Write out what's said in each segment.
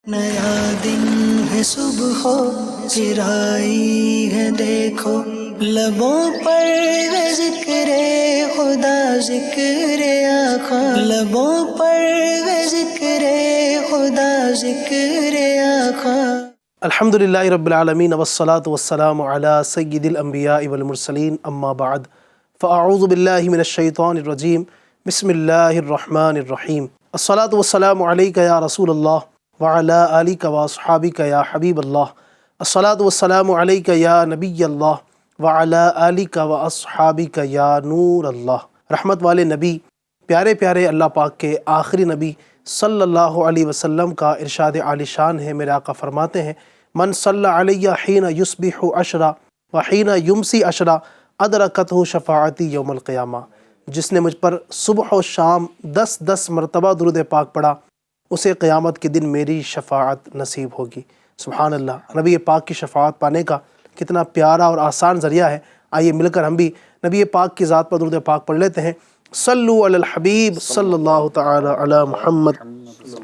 نیا دن ہے صبح پھر آئی ہے دیکھو، لبوں پر ہے ذکر خدا ذکر آقا، لبوں پر ہے ذکر خدا ذکر آقا۔ الحمدللہ رب العالمین والصلاة والسلام علی سید الانبیاء والمرسلین، اما بعد فاعوذ باللہ من الشیطان الرجیم، بسم اللہ الرحمن الرحیم۔ الصلاة والسلام علیکہ یا رسول اللہ وعلی آلک واصحابک یا حبیب اللہ، الصلاة والسلام علیکہ یا نبی اللہ وعلی آلک واصحابک یا نور اللہ۔ رحمت والے نبی، پیارے پیارے اللہ پاک کے آخری نبی صلی اللہ علیہ وسلم کا ارشاد عالی شان ہے۔ میرے آقا فرماتے ہیں، من صلی علیہ حین یصبح عشرا وحین یمسی عشرا ادرکتہ شفاعتی یوم القیامہ۔ جس نے مجھ پر صبح و شام 10 مرتبہ درود پاک پڑھا، اسے قیامت کے دن میری شفاعت نصیب ہوگی۔ سبحان اللہ، نبی پاک کی شفاعت پانے کا کتنا پیارا اور آسان ذریعہ ہے۔ آئیے مل کر ہم بھی نبی پاک کی ذات پر درود پاک پڑھ لیتے ہیں۔ صلو علی الحبیب صلی اللہ تعالی علی محمد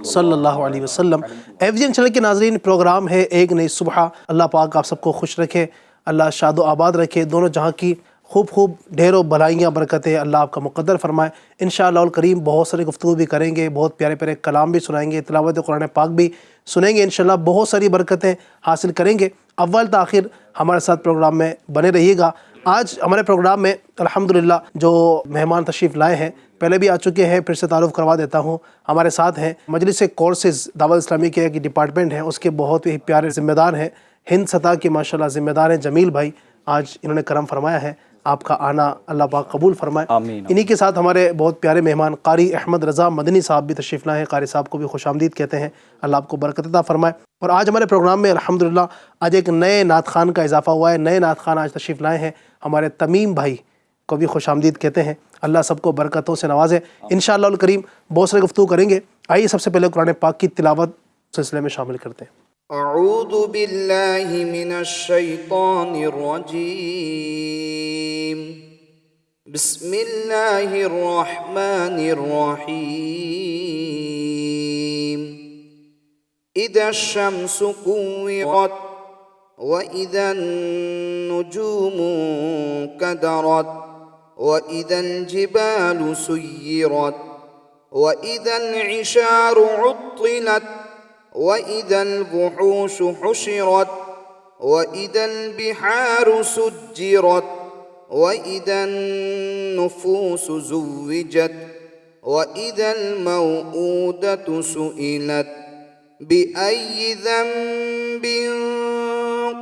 صلی اللہ علیہ وسلم۔ ایویژن چینل کے ناظرین، پروگرام ہے ایک نئی صبح۔ اللہ پاک آپ سب کو خوش رکھے، اللہ شاد و آباد رکھے، دونوں جہاں کی خوب ڈھیروں بھلائیاں برکتیں اللہ آپ کا مقدر فرمائے۔ انشاءاللہ الکریم بہت ساری گفتگو بھی کریں گے، بہت پیارے پیارے کلام بھی سنائیں گے، تلاوت قرآن پاک بھی سنیں گے، انشاءاللہ بہت ساری برکتیں حاصل کریں گے۔ اول تاخیر ہمارے ساتھ پروگرام میں بنے رہیے گا۔ آج ہمارے پروگرام میں الحمدللہ جو مہمان تشریف لائے ہیں، پہلے بھی آ چکے ہیں، پھر سے تعارف کروا دیتا ہوں۔ ہمارے ساتھ ہیں مجلس کورسز دعوت اسلامی کے ایک ڈپارٹمنٹ ہے، اس کے بہت ہی پیارے ذمہ دار ہیں، ہند سطح کے ماشاءاللہ ذمہ دار ہیں جمیل بھائی۔ آج انہوں نے کرم فرمایا ہے، آپ کا آنا اللہ پاک قبول فرمائے۔ آمین۔ انہی کے ساتھ ہمارے بہت پیارے مہمان قاری احمد رضا مدنی صاحب بھی تشریف لائے ہیں۔ قاری صاحب کو بھی خوش آمدید کہتے ہیں، اللہ آپ کو برکت عطا فرمائے۔ اور آج ہمارے پروگرام میں الحمدللہ آج ایک نئے نعت خوان کا اضافہ ہوا ہے، نئے نعت خوان آج تشریف لائے ہیں، ہمارے تمیم بھائی کو بھی خوش آمدید کہتے ہیں۔ اللہ سب کو برکتوں سے نوازے۔ انشاءاللہ الکریم بہت سارے گفتگو کریں گے۔ آئیے سب سے پہلے قرآن پاک کی تلاوت سلسلے میں شامل کرتے ہیں۔ اعوذ باللہ من الشیطان الرجیم، بسم اللہ الرحمن الرحیم۔ اذا الشمس كورت واذا النجوم كدرت واذا الجبال سيرت واذا العشار عطلت وَإِذَا الْوُحُوشُ حُشِرَتْ وَإِذَا الْبِحَارُ سُجِّرَتْ وَإِذَا النُّفُوسُ زُوِّجَتْ وَإِذَا الْمَوْءُودَةُ سُئِلَتْ بِأَيِّ ذَنبٍ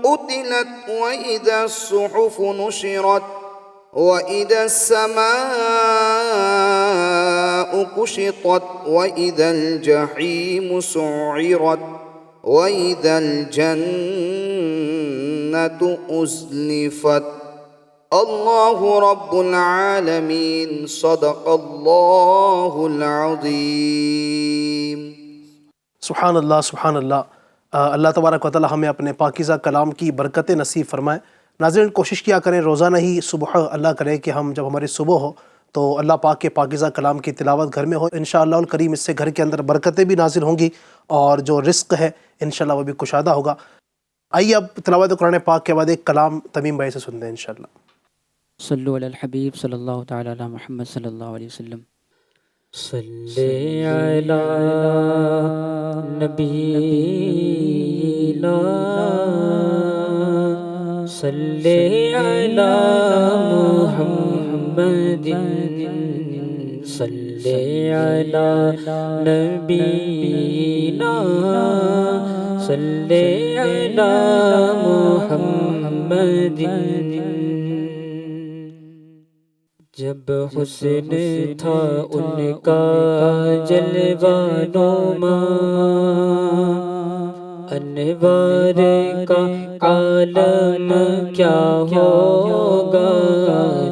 قُتِلَتْ وَإِذَا الصُّحُفُ نُشِرَتْ وَإِذَا السَّمَاءُ كُشِطَتْ وَإِذَا الْجَحِيمُ سُعِّرَتْ وَإِذَا الْجَنَّةُ أُزْلِفَتْ۔ اللہ رب العالمین، صدق اللہ العظیم۔ سبحان اللہ، سبحان اللہ۔ اللہ تبارک و تعالی ہمیں اپنے پاکیزہ کلام کی برکتیں نصیب فرمائے۔ ناظرین، کوشش کیا کریں روزانہ ہی صبح اللہ کرے کہ ہم جب ہماری صبح ہو تو اللہ پاک کے پاکیزہ کلام کی تلاوت گھر میں ہو۔ انشاءاللہ الکریم اس سے گھر کے اندر برکتیں بھی نازل ہوں گی اور جو رزق ہے انشاءاللہ وہ بھی کشادہ ہوگا۔ آئیے اب تلاوت قرآن پاک کے بعد ایک کلام تمیم بھائی سے سنتے ہیں انشاءاللہ۔ صلو علی الحبیب صلی اللہ تعالی علی محمد صلی اللہ علیہ وسلم۔ صلی علی نبینا صلی علی محمد صلی علی نبینا صلی علی محمد۔ جب حسن تھا ان کا جلوہ نما، انوار کا عالم کیا ہوگا۔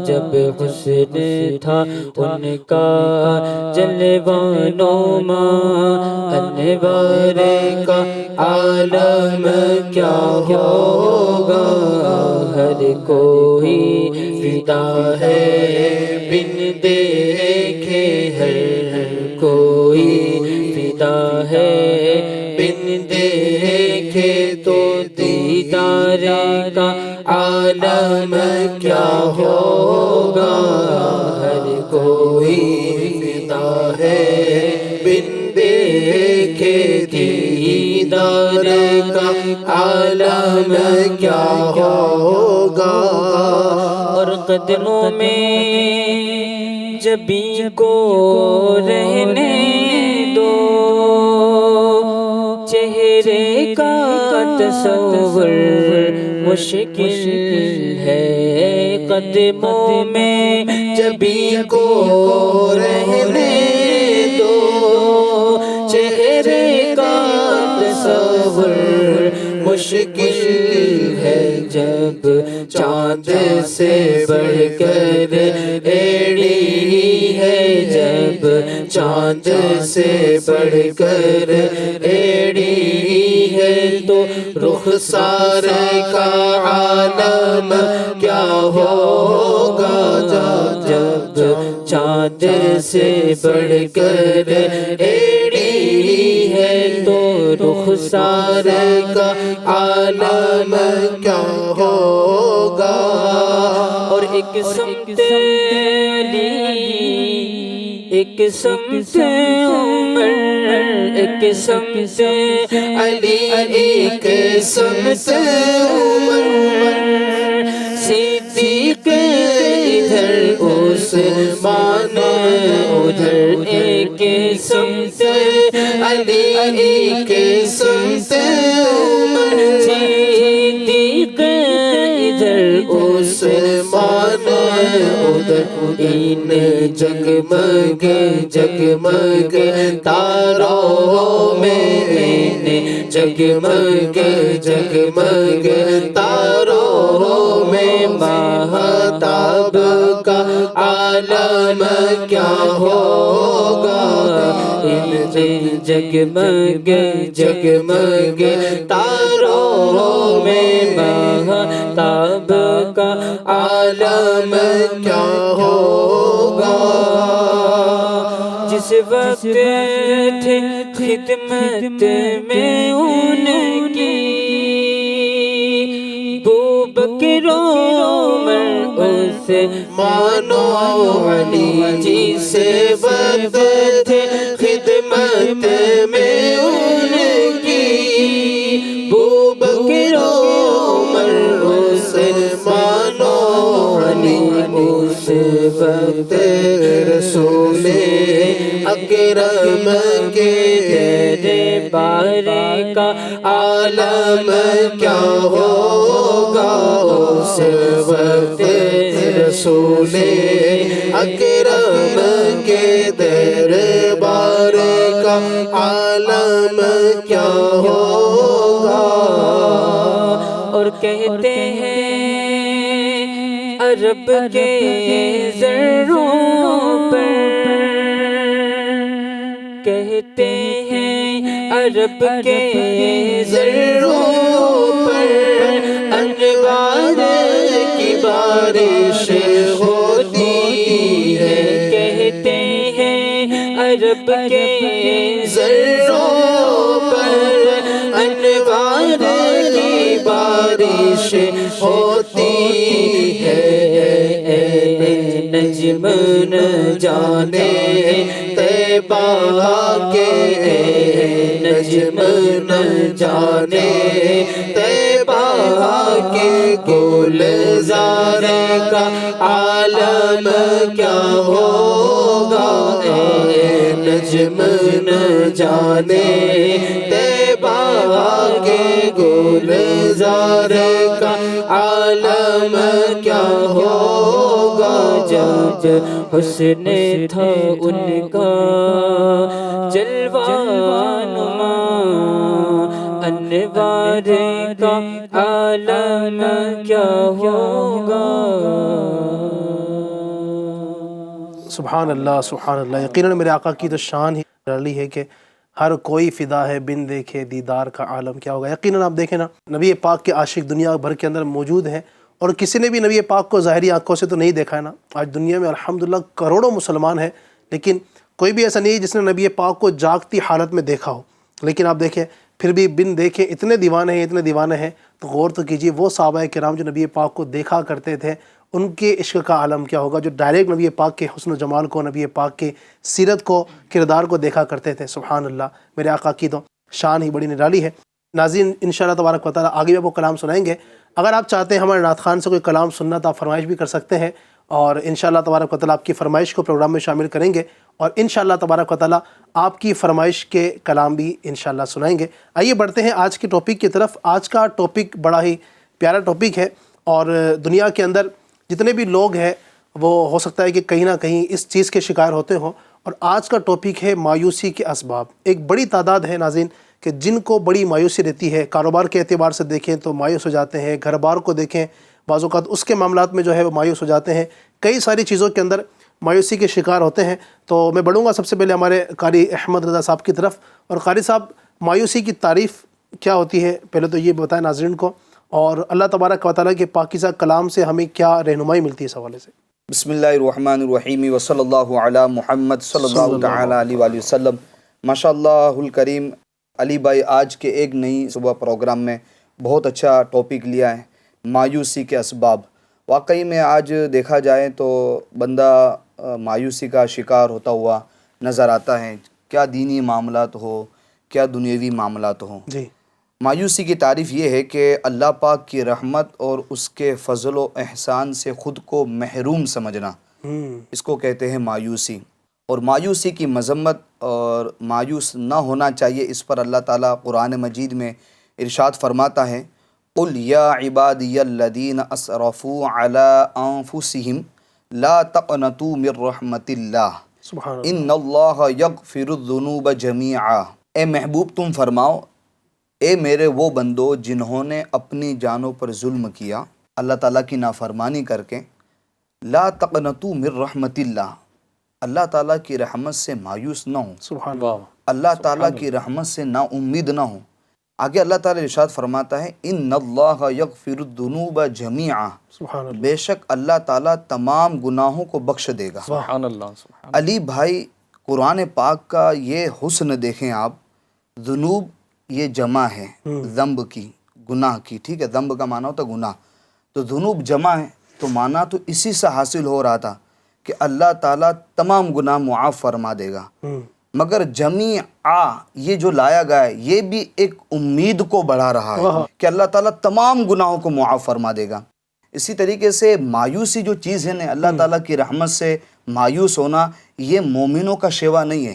جب حسن تھا ان کا جلوہ نما، انوار کا عالم کیا ہوگا۔ ہر کوئی فدا ہے بن دیکھے، ہر کوئی فدا ہے بن دیکھے، دیکھے تو دیدار کا عالم کیا ہوگا. ہر کوئی فدا ہے بن دیکھے دیدار کا عالم کیا ہوگا. اور قدموں میں جبی کو رہنے دو، چہرے کا تصور مشکل ہے. قدموں میں جبی کو رہنے دو، چہرے کا تصور مشکل ہے. جب چاند سے بڑھ کر ایڑی ہے، جب چاند سے بڑھ کر ایڑی ہے، تو رخسار کا عالم کیا ہوگا. جب چاند سے بڑھ کر ایڑی ہے، تو رخسار کا عالم کیا ہوگا. اور ایک سمت علی، ایک سمت عمر، ایک سمت علی، ایک سمت عمر. صدیق ادھر عثمان ادھر، ایک سمت علی ایک سمت عمر. صدیق ادھر عثمان ادھر، ان جگمگ جگمگ تاروں میں، جگمگ جگمگ تاروں میں، ماہتاب کا عالم کیا ہوگا. ان جگمگ جگمگ تاروں میں، ماہتاب کا عالم کیا ہوگا. جس وقت تھے خدمت میں ان کی بکر عمر عثمان و علی، جس وقت تھے خدمت میں ان کی بکر عمر عثمان و علی، اس وقت رسول اکرم کے دربار کا عالم کیا ہوگا. اس وقت رسول اکرم کے دربار کا عالم کیا ہوگا. اور کہتے ہیں عرب کے زروں پر، کہتے ہیں عرب کے زروں پر انوار کی بارش ہوتی ہے. کہتے ہیں عرب کے زروں پر انوار کی بارش ہوتی ہے. نجم نہ جانے طیبہ کے، نجم نہ جانے طیبہ کے، گلزار کا عالم کیا ہوگا. نجم نہ جانے طیبہ کے، گلزار کا عالم کیا ہوگا. جب حسن تھا ان کا جلوہ نما، انوار کا عالم کیا ہوگا. سبحان اللہ سبحان اللہ. یقیناً میرے آقا کی تو شان ہی نرالی ہے کہ ہر کوئی فدا ہے بن دیکھے دیدار کا عالم کیا ہوگا. یقیناً آپ دیکھیں نا، نبی پاک کے عاشق دنیا بھر کے اندر موجود ہیں، اور کسی نے بھی نبی پاک کو ظاہری آنکھوں سے تو نہیں دیکھا ہے نا. آج دنیا میں الحمدللہ کروڑوں مسلمان ہیں، لیکن کوئی بھی ایسا نہیں ہے جس نے نبی پاک کو جاگتی حالت میں دیکھا ہو. لیکن آپ دیکھیں پھر بھی بن دیکھے اتنے دیوانے ہیں، تو غور تو کیجیے وہ صحابہ کرام جو نبی پاک کو دیکھا کرتے تھے، ان کے عشق کا عالم کیا ہوگا، جو ڈائریکٹ نبی پاک کے حسن و جمال کو، نبی پاک کے سیرت کو، کردار کو دیکھا کرتے تھے۔ سبحان اللہ، میرے آقا کی تو شان ہی بڑی نرالی ہے۔ ناظرین، انشاءاللہ تبارک و تعالیٰ آگے بھی آپ کو کلام سنائیں گے۔ اگر آپ چاہتے ہیں ہمارے نعت خوان سے کوئی کلام سننا تو آپ فرمائش بھی کر سکتے ہیں، اور انشاءاللہ تبارک و تعالیٰ آپ کی فرمائش کو پروگرام میں شامل کریں گے، اور انشاءاللہ تبارک و تعالیٰ آپ کی فرمائش کے کلام بھی انشاءاللہ سنائیں گے۔ آئیے بڑھتے ہیں آج کے ٹاپک کی طرف۔ آج کا ٹاپک بڑا ہی پیارا ٹاپک ہے، اور دنیا کے اندر جتنے بھی لوگ ہیں وہ ہو سکتا ہے کہ کہیں نہ کہیں اس چیز کے شکار ہوتے ہوں، اور آج کا ٹاپک ہے مایوسی کے اسباب۔ ایک بڑی تعداد ہے ناظرین کہ جن کو بڑی مایوسی رہتی ہے، کاروبار کے اعتبار سے دیکھیں تو مایوس ہو جاتے ہیں، گھر بار کو دیکھیں بعض اوقات اس کے معاملات میں جو ہے وہ مایوس ہو جاتے ہیں، کئی ساری چیزوں کے اندر مایوسی کے شکار ہوتے ہیں۔ تو میں بڑھوں گا سب سے پہلے ہمارے قاری احمد رضا صاحب کی طرف۔ اور قاری صاحب، مایوسی کی تعریف کیا ہوتی ہے پہلے تو یہ بتائیں ناظرین کو، اور اللہ تبارک و تعالیٰ کے پاکیزہ کلام سے ہمیں کیا رہنمائی ملتی ہے اس حوالے سے؟ بسم اللہ الرحمن الرحیم وصلی اللہ علی محمد صلی اللہ تعالی علیہ وآلہ وسلم۔ ماشاء اللہ الکریم، علی بھائی آج کے ایک نئی صبح پروگرام میں بہت اچھا ٹاپک لیا ہے، مایوسی کے اسباب۔ واقعی میں آج دیکھا جائے تو بندہ مایوسی کا شکار ہوتا ہوا نظر آتا ہے، کیا دینی معاملات ہو، کیا دنیاوی معاملات ہوں۔ جی، مایوسی کی تعریف یہ ہے کہ اللہ پاک کی رحمت اور اس کے فضل و احسان سے خود کو محروم سمجھنا، اس کو کہتے ہیں مایوسی۔ اور مایوسی کی مذمت اور مایوس نہ ہونا چاہیے، اس پر اللہ تعالیٰ قرآن مجید میں ارشاد فرماتا ہے، قُلْ يَا عِبَادِيَ الَّذِينَ أَسْرَفُوا عَلَىٰ أَنفُسِهِمْ لَا تَقْنَطُوا مِن رَحْمَتِ اللَّهِ سبحان اللہ۔ إِنَّ اللَّهَ يَغْفِرُ الذُّنُوبَ جَمِيعًا۔ اے محبوب تم فرماؤ، اے میرے وہ بندو جنہوں نے اپنی جانوں پر ظلم کیا اللہ تعالیٰ کی نافرمانی کر کے، لا تقنطوا من رحمت اللہ، اللہ تعالیٰ کی رحمت سے مایوس نہ ہوں، سبحان اللہ۔ اللہ تعالیٰ کی رحمت سے نا امید نہ ہوں۔ آگے اللہ تعالیٰ ارشاد فرماتا ہے، ان اللہ یغفر الذنوب جمیعا، سبحان اللہ۔ بے شک اللہ تعالیٰ تمام گناہوں کو بخش دے گا۔ سبحان اللہ، سبحان علی بھائی، قرآن پاک کا یہ حسن دیکھیں آپ، ذنوب یہ جمع ہے ذنب کی، گناہ کی، ٹھیک ہے، ذنب کا معنی ہوتا ہے گناہ، تو ذنوب جمع ہے، تو معنی تو اسی سے حاصل ہو رہا تھا کہ اللہ تعالیٰ تمام گناہ معاف فرما دے گا۔ مگر جمیعا یہ جو لایا گیا ہے یہ بھی ایک امید کو بڑھا رہا ہے کہ اللہ تعالیٰ تمام گناہوں کو معاف فرما دے گا۔ اسی طریقے سے مایوسی جو چیز ہے نا، اللہ تعالیٰ کی رحمت سے مایوس ہونا، یہ مومنوں کا شیوا نہیں ہے،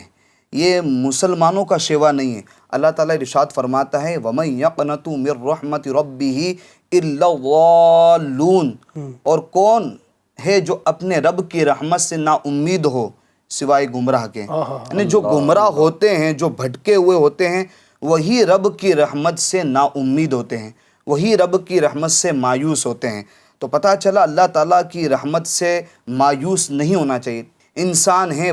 یہ مسلمانوں کا شیوا نہیں ہے۔ اللہ تعالیٰ ارشاد فرماتا ہے، وَمَن يَقْنَطُ مِن رَحْمَتِ رَبِّهِ إِلَّا الضَّالُّونَ، اور کون ہے جو اپنے رب کی رحمت سے نا امید ہو سوائے گمراہ کے، یعنی جو گمراہ ہوتے ہیں، جو بھٹکے ہوئے ہوتے ہیں، وہی رب کی رحمت سے نا امید ہوتے ہیں، وہی رب کی رحمت سے مایوس ہوتے ہیں۔ تو پتہ چلا اللہ تعالیٰ کی رحمت سے مایوس نہیں ہونا چاہیے۔ انسان ہے،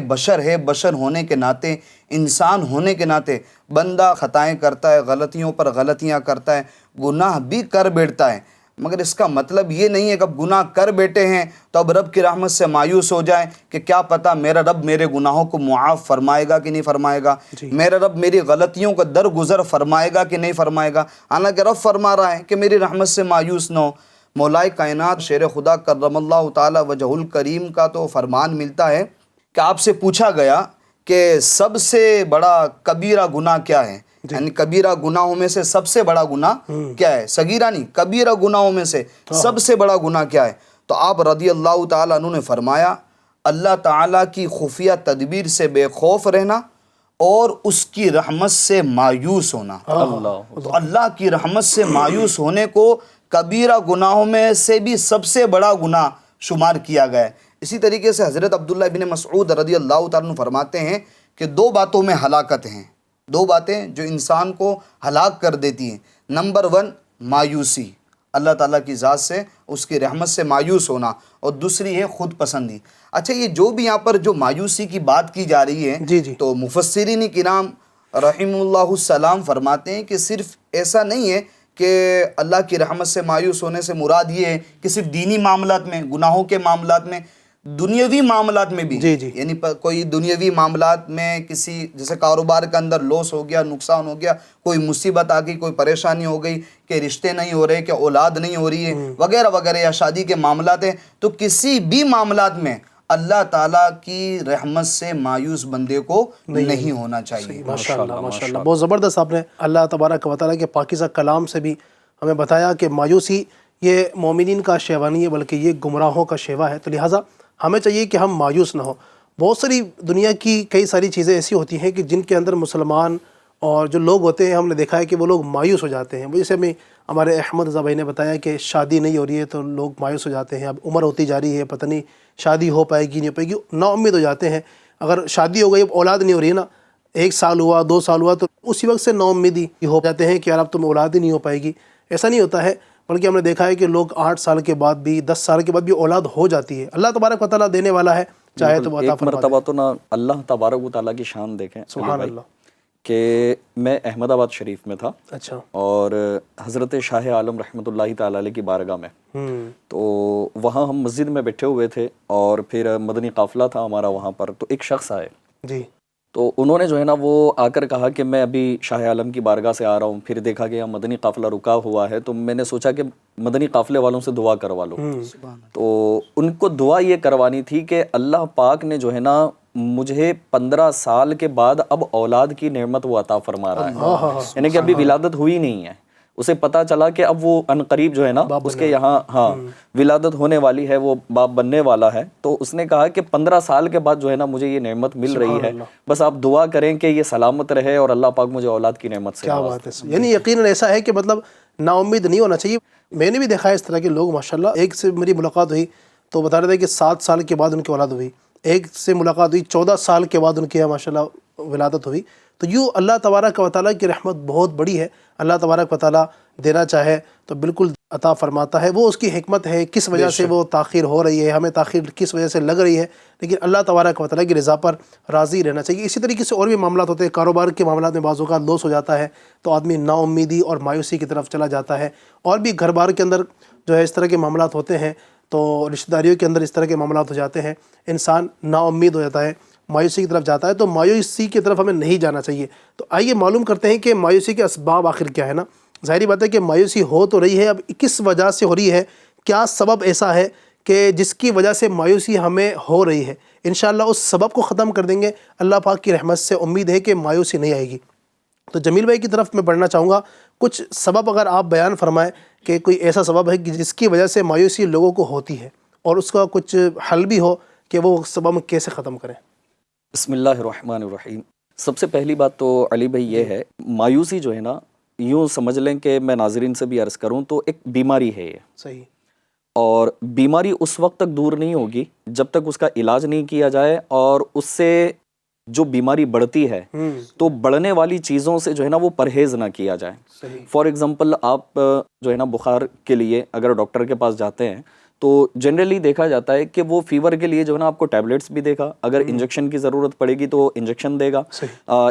بشر ہونے کے ناطے، انسان ہونے کے ناطے بندہ خطائیں کرتا ہے، غلطیوں پر غلطیاں کرتا ہے، گناہ بھی کر بیٹھتا ہے، مگر اس کا مطلب یہ نہیں ہے کہ اب گناہ کر بیٹھے ہیں تو اب رب کی رحمت سے مایوس ہو جائیں کہ کیا پتہ میرا رب میرے گناہوں کو معاف فرمائے گا کہ نہیں فرمائے گا، میرا رب میری غلطیوں کا درگزر فرمائے گا کہ نہیں فرمائے گا۔ حالانکہ رب فرما رہا ہے کہ میری رحمت سے مایوس نہ ہو۔ مولائے کائنات شیر خدا کرم اللہ تعالی وجہ الکریم کا تو فرمان ملتا ہے کہ آپ سے پوچھا گیا کہ سب سے بڑا کبیرہ گناہ کیا ہے، یعنی کبیرہ گناہوں میں سے سب سے بڑا گناہ کیا ہے، صغیرہ نہیں، کبیرہ گناہوں میں سے سب سے بڑا گناہ کیا ہے؟ تو آپ رضی اللہ تعالیٰ عنہ نے فرمایا، اللہ تعالیٰ کی خفیہ تدبیر سے بے خوف رہنا اور اس کی رحمت سے مایوس ہونا۔ تو اللہ کی رحمت سے مایوس ہونے کو کبیرہ گناہوں میں سے بھی سب سے بڑا گناہ شمار کیا گیا ہے۔ اسی طریقے سے حضرت عبداللہ بن مسعود رضی اللہ تعالیٰ عنہ فرماتے ہیں کہ دو باتوں میں ہلاکت ہیں، دو باتیں جو انسان کو ہلاک کر دیتی ہیں۔ نمبر 1 مایوسی، اللہ تعالیٰ کی ذات سے، اس کی رحمت سے مایوس ہونا، اور دوسری ہے خود پسندی۔ اچھا، یہ جو بھی یہاں پر جو مایوسی کی بات کی جا رہی ہے تو مفسرین کرام رحم اللہ السلام فرماتے ہیں کہ صرف ایسا نہیں ہے کہ اللہ کی رحمت سے مایوس ہونے سے مراد یہ ہے کہ صرف دینی معاملات میں، گناہوں کے معاملات میں، دنیاوی معاملات میں بھی جی جی یعنی کوئی دنیاوی معاملات میں کسی جیسے کاروبار کے اندر لاس ہو گیا, نقصان ہو گیا, کوئی مصیبت آ گئی, کوئی پریشانی ہو گئی کہ رشتے نہیں ہو رہے, کہ اولاد نہیں ہو رہی ہے وغیرہ وغیرہ, یا شادی کے معاملات ہیں, تو کسی بھی معاملات میں اللہ تعالیٰ کی رحمت سے مایوس بندے کو نہیں ہونا چاہیے. ماشاء اللہ ماشاء اللہ, بہت زبردست آپ نے اللہ تبارک و تعالیٰ کے پاکیزہ کلام سے بھی ہمیں بتایا کہ مایوسی یہ مومنین کا شیوا نہیں ہے بلکہ یہ گمراہوں کا شیوا ہے. تو لہٰذا ہمیں چاہیے کہ ہم مایوس نہ ہوں. بہت ساری دنیا کی کئی ساری چیزیں ایسی ہوتی ہیں کہ جن کے اندر مسلمان اور جو لوگ ہوتے ہیں ہم نے دیکھا ہے کہ وہ لوگ مایوس ہو جاتے ہیں. جیسے ہمیں ہمارے احمد رضا بھائی نے بتایا کہ شادی نہیں ہو رہی ہے تو لوگ مایوس ہو جاتے ہیں, اب عمر ہوتی جا رہی ہے, پتہ نہیں شادی ہو پائے گی نہیں ہو پائے گی, نا امید ہو جاتے ہیں. اگر شادی ہو گئی اب اولاد نہیں ہو رہی ہے نا, 1 سال ہوا 2 سال ہوا تو اسی وقت سے نا امیدی ہو جاتے ہیں کہ یار اب تم اولاد ہی نہیں ہو پائے گی. ایسا نہیں ہوتا ہے, بلکہ ہم نے دیکھا ہے کہ لوگ 8 سال کے بعد بھی 10 سال کے بعد بھی اولاد ہو جاتی ہے. اللہ تبارک و تعالیٰ دینے والا ہے, چاہے تو وہ عطا ایک فرما مرتبہ دے. تو نا اللہ تبارک و تعالیٰ کی شان دیکھیں سبحان بھائی, اللہ. کہ میں احمد آباد شریف میں تھا اچھا. اور حضرت شاہ عالم رحمۃ اللہ تعالی علیہ کی بارگاہ میں, تو وہاں ہم مسجد میں بیٹھے ہوئے تھے اور پھر مدنی قافلہ تھا ہمارا وہاں پر. تو ایک شخص آئے, جی تو انہوں نے جو ہے نا وہ آ کر کہا کہ میں ابھی شاہ عالم کی بارگاہ سے آ رہا ہوں. پھر دیکھا کہ یہاں مدنی قافلہ رکا ہوا ہے, تو میں نے سوچا کہ مدنی قافلے والوں سے دعا کروا لو. تو ان کو دعا یہ کروانی تھی کہ اللہ پاک نے جو ہے نا مجھے 15 سال کے بعد اب اولاد کی نعمت وہ عطا فرما رہا ہے, یعنی کہ ابھی ولادت ہوئی نہیں ہے. اسے پتا چلا کہ اب وہ عنقریب جو ہے نا اس کے یہاں ولادت ہونے والی ہے, وہ باپ بننے والا ہے. تو اس نے کہا کہ 15 سال کے بعد جو ہے نا مجھے یہ نعمت مل رہی ہے, بس آپ دعا کریں کہ یہ سلامت رہے اور اللہ پاک مجھے اولاد کی نعمت سے کیا بات ہے. یعنی یقیناً ایسا ہے کہ مطلب نا امید نہیں ہونا چاہیے. میں نے بھی دیکھا ہے اس طرح کے لوگ ماشاءاللہ. ایک سے میری ملاقات ہوئی تو بتا رہے تھے کہ 7 سال کے بعد ان کی اولاد ہوئی. ایک سے ملاقات ہوئی 14 سال کے بعد ان کے یہاں ماشاءاللہ ولادت ہوئی. تو یوں اللہ تبارک و تعالیٰ کی رحمت بہت بڑی ہے. اللہ تبارک و تعالیٰ دینا چاہے تو بالکل عطا فرماتا ہے. وہ اس کی حکمت ہے, کس وجہ سے وہ تاخیر ہو رہی ہے, ہمیں تاخیر کس وجہ سے لگ رہی ہے, لیکن اللہ تبارک و تعالیٰ کی رضا پر راضی رہنا چاہیے. اسی طریقے سے اور بھی معاملات ہوتے ہیں. کاروبار کے معاملات میں بعض اوقات لاس ہو جاتا ہے تو آدمی نا امیدی اور مایوسی کی طرف چلا جاتا ہے. اور بھی گھر بار کے اندر جو ہے اس طرح کے معاملات ہوتے ہیں, تو رشتہ داریوں کے اندر اس طرح کے معاملات ہو جاتے ہیں, انسان نا امید ہو جاتا ہے, مایوسی کی طرف جاتا ہے. تو مایوسی کی طرف ہمیں نہیں جانا چاہیے. تو آئیے معلوم کرتے ہیں کہ مایوسی کے اسباب آخر کیا ہے نا. ظاہری بات ہے کہ مایوسی ہو تو رہی ہے, اب کس وجہ سے ہو رہی ہے, کیا سبب ایسا ہے کہ جس کی وجہ سے مایوسی ہمیں ہو رہی ہے. انشاءاللہ اس سبب کو ختم کر دیں گے. اللہ پاک کی رحمت سے امید ہے کہ مایوسی نہیں آئے گی. تو جمیل بھائی کی طرف میں بڑھنا چاہوں گا. کچھ سبب اگر آپ بیان فرمائیں کہ کوئی ایسا سبب ہے کہ جس کی وجہ سے مایوسی لوگوں کو ہوتی ہے, اور اس کا کچھ حل بھی ہو کہ وہ سبب کیسے ختم کریں. بسم اللہ الرحمن الرحیم. سب سے پہلی بات تو علی بھائی یہ ہے, مایوسی جو ہے نا یوں سمجھ لیں کہ میں ناظرین سے بھی عرض کروں تو ایک بیماری ہے یہ. صحیح. اور بیماری اس وقت تک دور نہیں ہوگی جب تک اس کا علاج نہیں کیا جائے, اور اس سے جو بیماری بڑھتی ہے تو بڑھنے والی چیزوں سے جو ہے نا وہ پرہیز نہ کیا جائے. فار ایگزامپل آپ جو ہے نا بخار کے لیے اگر ڈاکٹر کے پاس جاتے ہیں تو جنرلی دیکھا جاتا ہے کہ وہ فیور کے لیے جو ہے نا آپ کو ٹیبلیٹس بھی دے گا, اگر انجیکشن کی ضرورت پڑے گی تو انجیکشن دے گا.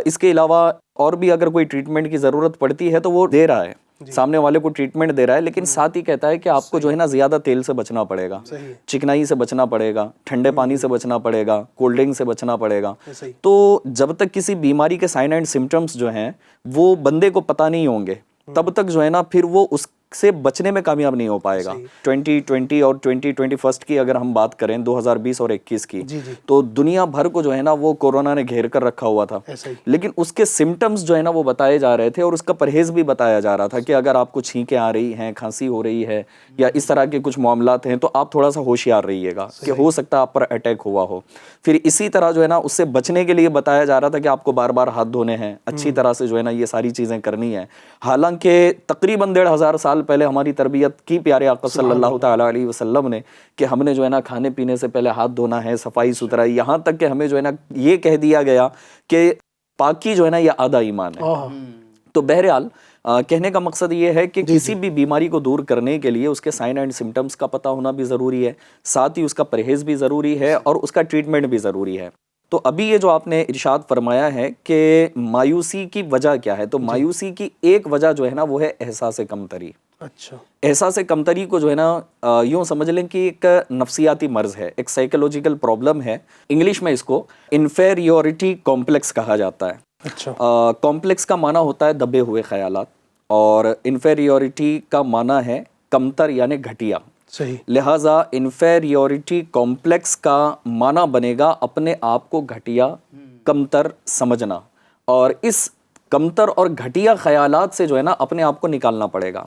اس کے علاوہ اور بھی اگر کوئی ٹریٹمنٹ کی ضرورت پڑتی ہے تو وہ دے رہا ہے, سامنے والے کو ٹریٹمنٹ دے رہا ہے, لیکن ساتھ ہی کہتا ہے کہ آپ کو جو ہے نا زیادہ تیل سے بچنا پڑے گا, چکنائی سے بچنا پڑے گا, ٹھنڈے پانی سے بچنا پڑے گا, کولڈ ڈرنک سے بچنا پڑے گا. تو جب تک کسی بیماری کے سائن اینڈ سمٹمز جو ہیں وہ بندے کو پتہ نہیں ہوں گے تب تک جو ہے نا پھر وہ اس سے بچنے میں کامیاب نہیں ہو پائے گا. 2020 اور 2021 کی اگر ہم بات کریں 2020 اور 21 کی, تو دنیا بھر کو جو ہے نا وہ کورونا نے گھیر کر رکھا ہوا تھا, لیکن اس کے سمٹمز جو ہے نا وہ بتائے جا رہے تھے اور اس کا پرہیز بھی بتایا جا رہا تھا کہ اگر آپ کو چھینکیں آ رہی ہیں, کھانسی ہو رہی ہے یا اس طرح کے کچھ معاملات ہیں تو آپ تھوڑا سا ہوشیار رہیے گا کہ ہو سکتا ہے آپ پر اٹیک ہوا ہو. پھر اسی طرح جو ہے نا اس سے بچنے کے لیے بتایا جا رہا تھا کہ آپ کو بار بار ہاتھ دھونے ہیں, اچھی طرح سے جو ہے نا یہ ساری چیزیں کرنی ہیں. حالانکہ تقریباً 1500 سال پہلے ہماری تربیت کی پیارے آقا صلی اللہ تعالیٰ علیہ وسلم نے کہ ہم نے جو ہے نا کھانے پینے سے پہلے ہاتھ دھونا ہے, صفائی ستھرائی, یہاں تک کہ ہمیں جو ہے نا یہ کہہ دیا گیا کہ پاکی جو ہے نا یہ آدھا ایمان ہے. تو بہرحال کہنے کا مقصد یہ ہے کہ کسی بھی بیماری کو دور کرنے کے لیے اس کے سائن اینڈ سمٹمز کا پتہ ہونا بھی ضروری ہے, ساتھ ہی اس کا پرہیز بھی ضروری ہے اور اس کا ٹریٹمنٹ بھی ضروری ہے. تو ابھی یہ جو آپ نے ارشاد فرمایا ہے کہ مایوسی کی وجہ کیا ہے, تو مایوسی کی ایک وجہ جو ہے نا وہ ہے احساس کمتری. اچھا احساس کمتری کو جو ہے نا یوں سمجھ لیں کہ ایک نفسیاتی مرض ہے, ایک سائیکولوجیکل پرابلم ہے. انگلش میں اس کو انفیریورٹی کمپلیکس کہا جاتا ہے. اچھا کمپلیکس کا معنی ہوتا ہے دبے ہوئے خیالات, اور انفیریورٹی کا معنی ہے کمتر یعنی گھٹیا. صحیح. لہٰذا انفیریورٹی کمپلیکس کا معنی بنے گا اپنے آپ کو گھٹیا, کمتر سمجھنا, اور اس کمتر اور گھٹیا خیالات سے جو ہے نا اپنے آپ کو نکالنا پڑے گا.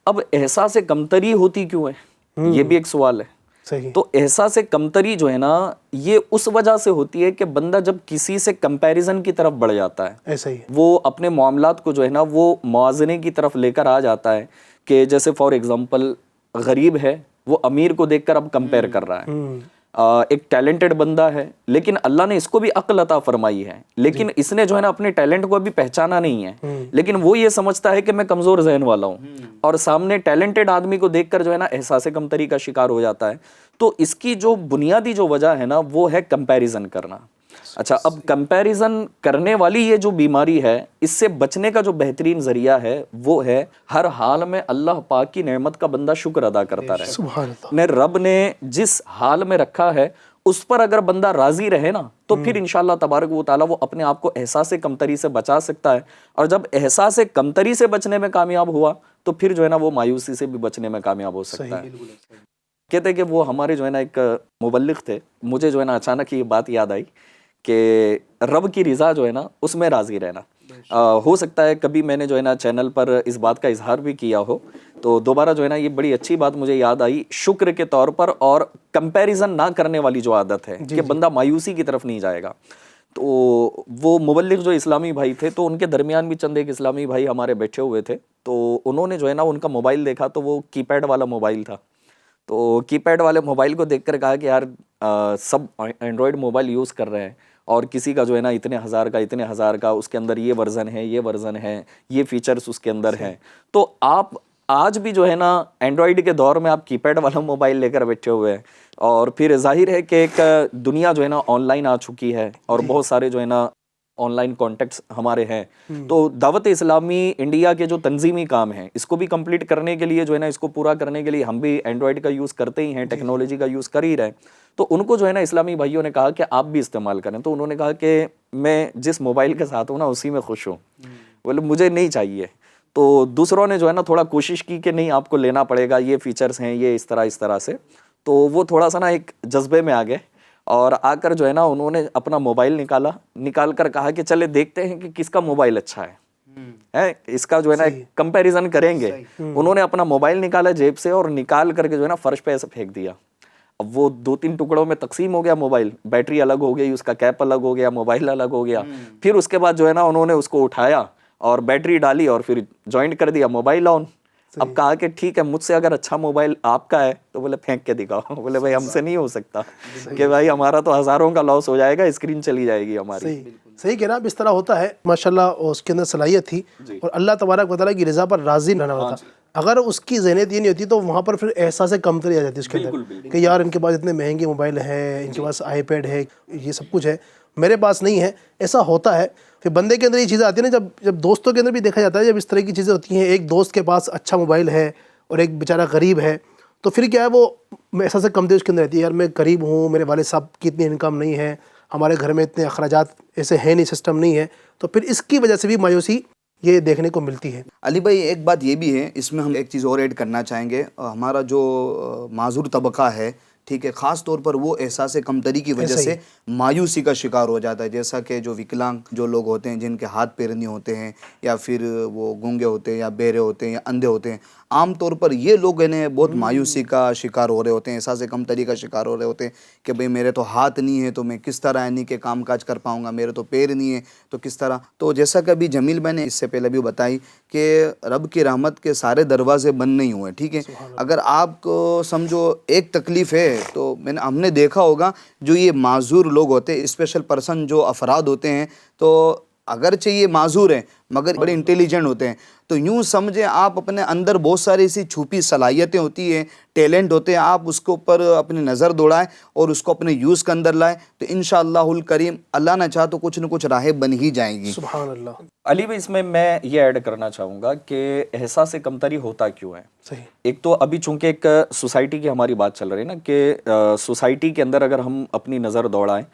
اب احساس کمتری ہوتی کیوں ہے, یہ بھی ایک سوال ہے. صحیح. تو احساس کمتری جو ہے نا یہ اس وجہ سے ہوتی ہے کہ بندہ جب کسی سے کمپیریزن کی طرف بڑھ جاتا ہے, ایسا ہی وہ اپنے معاملات کو جو ہے نا وہ موازنے کی طرف لے کر آ جاتا ہے, کہ جیسے فار ایگزامپل غریب ہے وہ امیر کو دیکھ کر اب کمپیئر کر رہا ہے. ایک ٹیلنٹڈ بندہ ہے لیکن اللہ نے اس کو بھی عقل عطا فرمائی ہے, لیکن اس نے جو ہے نا اپنے ٹیلنٹ کو ابھی پہچانا نہیں ہے, لیکن وہ یہ سمجھتا ہے کہ میں کمزور ذہن والا ہوں, اور سامنے ٹیلنٹڈ آدمی کو دیکھ کر جو ہے نا احساس کمتری کا شکار ہو جاتا ہے. تو اس کی جو بنیادی جو وجہ ہے نا وہ ہے کمپیریزن کرنا. اچھا, اب کمپیریزن کرنے والی یہ جو بیماری ہے, اس سے بچنے کا جو بہترین ذریعہ ہے وہ ہے ہر حال میں اللہ پاک کی نعمت کا بندہ شکر ادا کرتا رہے. سبحان اللہ. نے رب نے جس حال میں رکھا ہے اس پر اگر بندہ راضی رہے نا تو پھر انشاءاللہ تبارک و تعالیٰ وہ اپنے آپ کو احساس کمتری سے بچا سکتا ہے. اور جب احساس کمتری سے بچنے میں کامیاب ہوا تو پھر جو ہے نا وہ مایوسی سے بھی بچنے میں کامیاب ہو سکتا ہے. کہتے کہ وہ ہمارے جو ہے نا ایک مبلغ تھے, مجھے جو ہے نا اچانک یہ بات یاد آئی کہ رب کی رضا جو ہے نا اس میں راضی رہنا. ہو سکتا ہے کبھی میں نے جو ہے نا چینل پر اس بات کا اظہار بھی کیا ہو, تو دوبارہ جو ہے نا یہ بڑی اچھی بات مجھے یاد آئی شکر کے طور پر, اور کمپیریزن نہ کرنے والی جو عادت ہے کہ بندہ مایوسی کی طرف نہیں جائے گا. تو وہ مبلغ جو اسلامی بھائی تھے, تو ان کے درمیان بھی چند ایک اسلامی بھائی ہمارے بیٹھے ہوئے تھے, تو انہوں نے جو ہے نا ان کا موبائل دیکھا تو وہ کی پیڈ والا موبائل تھا. تو کی پیڈ والے موبائل کو دیکھ کر کہا کہ یار سب اینڈرائڈ موبائل یوز کر رہے ہیں, اور کسی کا جو ہے نا اتنے ہزار کا اس کے اندر یہ ورژن ہے, یہ فیچرز اس کے اندر ہیں. تو آپ آج بھی جو ہے نا اینڈرائڈ کے دور میں آپ کی پیڈ والا موبائل لے کر بیٹھے ہوئے ہیں, اور پھر ظاہر ہے کہ ایک دنیا جو ہے نا آن لائن آ چکی ہے, اور بہت سارے جو ہے نا آن لائن کانٹیکٹس ہمارے ہیں. تو دعوت اسلامی انڈیا کے جو تنظیمی کام ہیں اس کو بھی کمپلیٹ کرنے کے لیے جو ہے نا اس کو پورا کرنے کے لیے ہم بھی اینڈرائڈ کا یوز کرتے ہی ہیں, ٹیکنالوجی کا یوز کر ہی رہے. تو ان کو جو ہے نا اسلامی بھائیوں نے کہا کہ آپ بھی استعمال کریں. تو انہوں نے کہا کہ میں جس موبائل کے ساتھ ہوں نا اسی میں خوش ہوں, بولے مجھے نہیں چاہیے. تو دوسروں نے جو ہے نا تھوڑا کوشش کی کہ نہیں آپ کو لینا پڑے گا, یہ فیچرز ہیں, یہ اس طرح سے. تو وہ تھوڑا سا نا ایک جذبے میں آ گئے, اور آ کر جو ہے نا انہوں نے اپنا موبائل نکال کر کہا کہ چلے دیکھتے ہیں کہ کس کا موبائل اچھا ہے, اس کا جو ہے نا کمپیریزن کریں گے. انہوں نے اپنا موبائل نکالا جیب سے, اور نکال کر کے جو ہے نا فرش پہ ایسے پھینک دیا. اب وہ 2-3 ٹکڑوں میں تقسیم ہو گیا موبائل, بیٹری الگ ہو گئی, اس کا کیپ الگ ہو گیا, موبائل الگ ہو گیا. پھر اس کے بعد جو ہے نا انہوں نے اس کو اٹھایا اور بیٹری ڈالی اور پھر جوائنٹ کر دیا موبائل آن. اب کہا کہ ٹھیک ہے مجھ سے اگر اچھا موبائل آپ کا ہے تو بولے پھینک کے دکھاؤ. بولے بھائی ہم سے نہیں ہو سکتا, کہ بھائی ہمارا تو ہزاروں کا لاس ہو جائے گا, اسکرین چلی جائے گی ہماری. صحیح کہہ رہا آپ, اس طرح ہوتا ہے. ماشاءاللہ اس کے اندر صلاحیت تھی, اور اللہ تبارک و تعالیٰ کی رضا پر راضی رہنا ہوتا تھا. اگر اس کی ذہنیت یہ نہیں ہوتی تو وہاں پر پھر احساس کمتری آ جاتی ہے اس کے اندر, کہ یار ان کے پاس اتنے مہنگے موبائل ہیں, ان کے پاس آئی پیڈ ہے, یہ سب کچھ ہے, میرے پاس نہیں ہے. ایسا ہوتا ہے. پھر بندے کے اندر یہ چیزیں آتی ہیں نا, جب دوستوں کے اندر بھی دیکھا جاتا ہے, جب اس طرح کی چیزیں ہوتی ہیں, ایک دوست کے پاس اچھا موبائل ہے اور ایک بیچارہ غریب ہے, تو پھر کیا ہے وہ احساس کمتری اس کے اندر رہتی ہے. یار میں غریب ہوں, میرے والد صاحب کی اتنی انکم نہیں ہے, ہمارے گھر میں اتنے اخراجات ایسے ہیں نہیں, سسٹم نہیں ہے, تو پھر اس کی وجہ سے بھی مایوسی یہ دیکھنے کو ملتی ہے. علی بھائی ایک بات یہ بھی ہے, اس میں ہم ایک چیز اور ایڈ کرنا چاہیں گے. ہمارا جو معذور طبقہ ہے, ٹھیک ہے, خاص طور پر وہ احساس کمتری کی وجہ سے مایوسی کا شکار ہو جاتا ہے. جیسا کہ جو وکلانگ جو لوگ ہوتے ہیں, جن کے ہاتھ پیر نہیں ہوتے ہیں, یا پھر وہ گونگے ہوتے ہیں, یا بہرے ہوتے ہیں, یا اندھے ہوتے ہیں, عام طور پر یہ لوگ انہیں بہت مایوسی کا شکار ہو رہے ہوتے ہیں, احساس کمتری کا شکار ہو رہے ہوتے ہیں کہ بھئی میرے تو ہاتھ نہیں ہے تو میں کس طرح یعنی کہ کام کاج کر پاؤں گا, میرے تو پیر نہیں ہے تو کس طرح. تو جیسا کہ ابھی جمیل بھائی نے اس سے پہلے بھی بتائی کہ رب کی رحمت کے سارے دروازے بند نہیں ہوئے, ٹھیک ہے. اگر آپ کو سمجھو ایک تکلیف ہے, تو ہم نے دیکھا ہوگا جو یہ معذور لوگ ہوتے ہیں, اسپیشل پرسن جو افراد ہوتے ہیں, تو اگرچہ یہ معذور ہیں مگر بڑے انٹیلیجنٹ ہوتے ہیں. تو یوں سمجھیں آپ اپنے اندر بہت ساری ایسی چھپی صلاحیتیں ہوتی ہیں, ٹیلنٹ ہوتے ہیں, آپ اس کے اوپر اپنی نظر دوڑائیں اور اس کو اپنے یوز کے اندر لائیں, تو انشاءاللہ الکریم اللہ نہ چاہ تو کچھ نہ کچھ راہیں بن ہی جائیں گی. سبحان اللہ. علی بھائی اس میں یہ ایڈ کرنا چاہوں گا کہ احساس کمتری ہوتا کیوں ہے. صحیح. ایک تو ابھی چونکہ ایک سوسائٹی کی ہماری بات چل رہی ہے نا کہ سوسائٹی کے اندر اگر ہم اپنی نظر دوڑائیں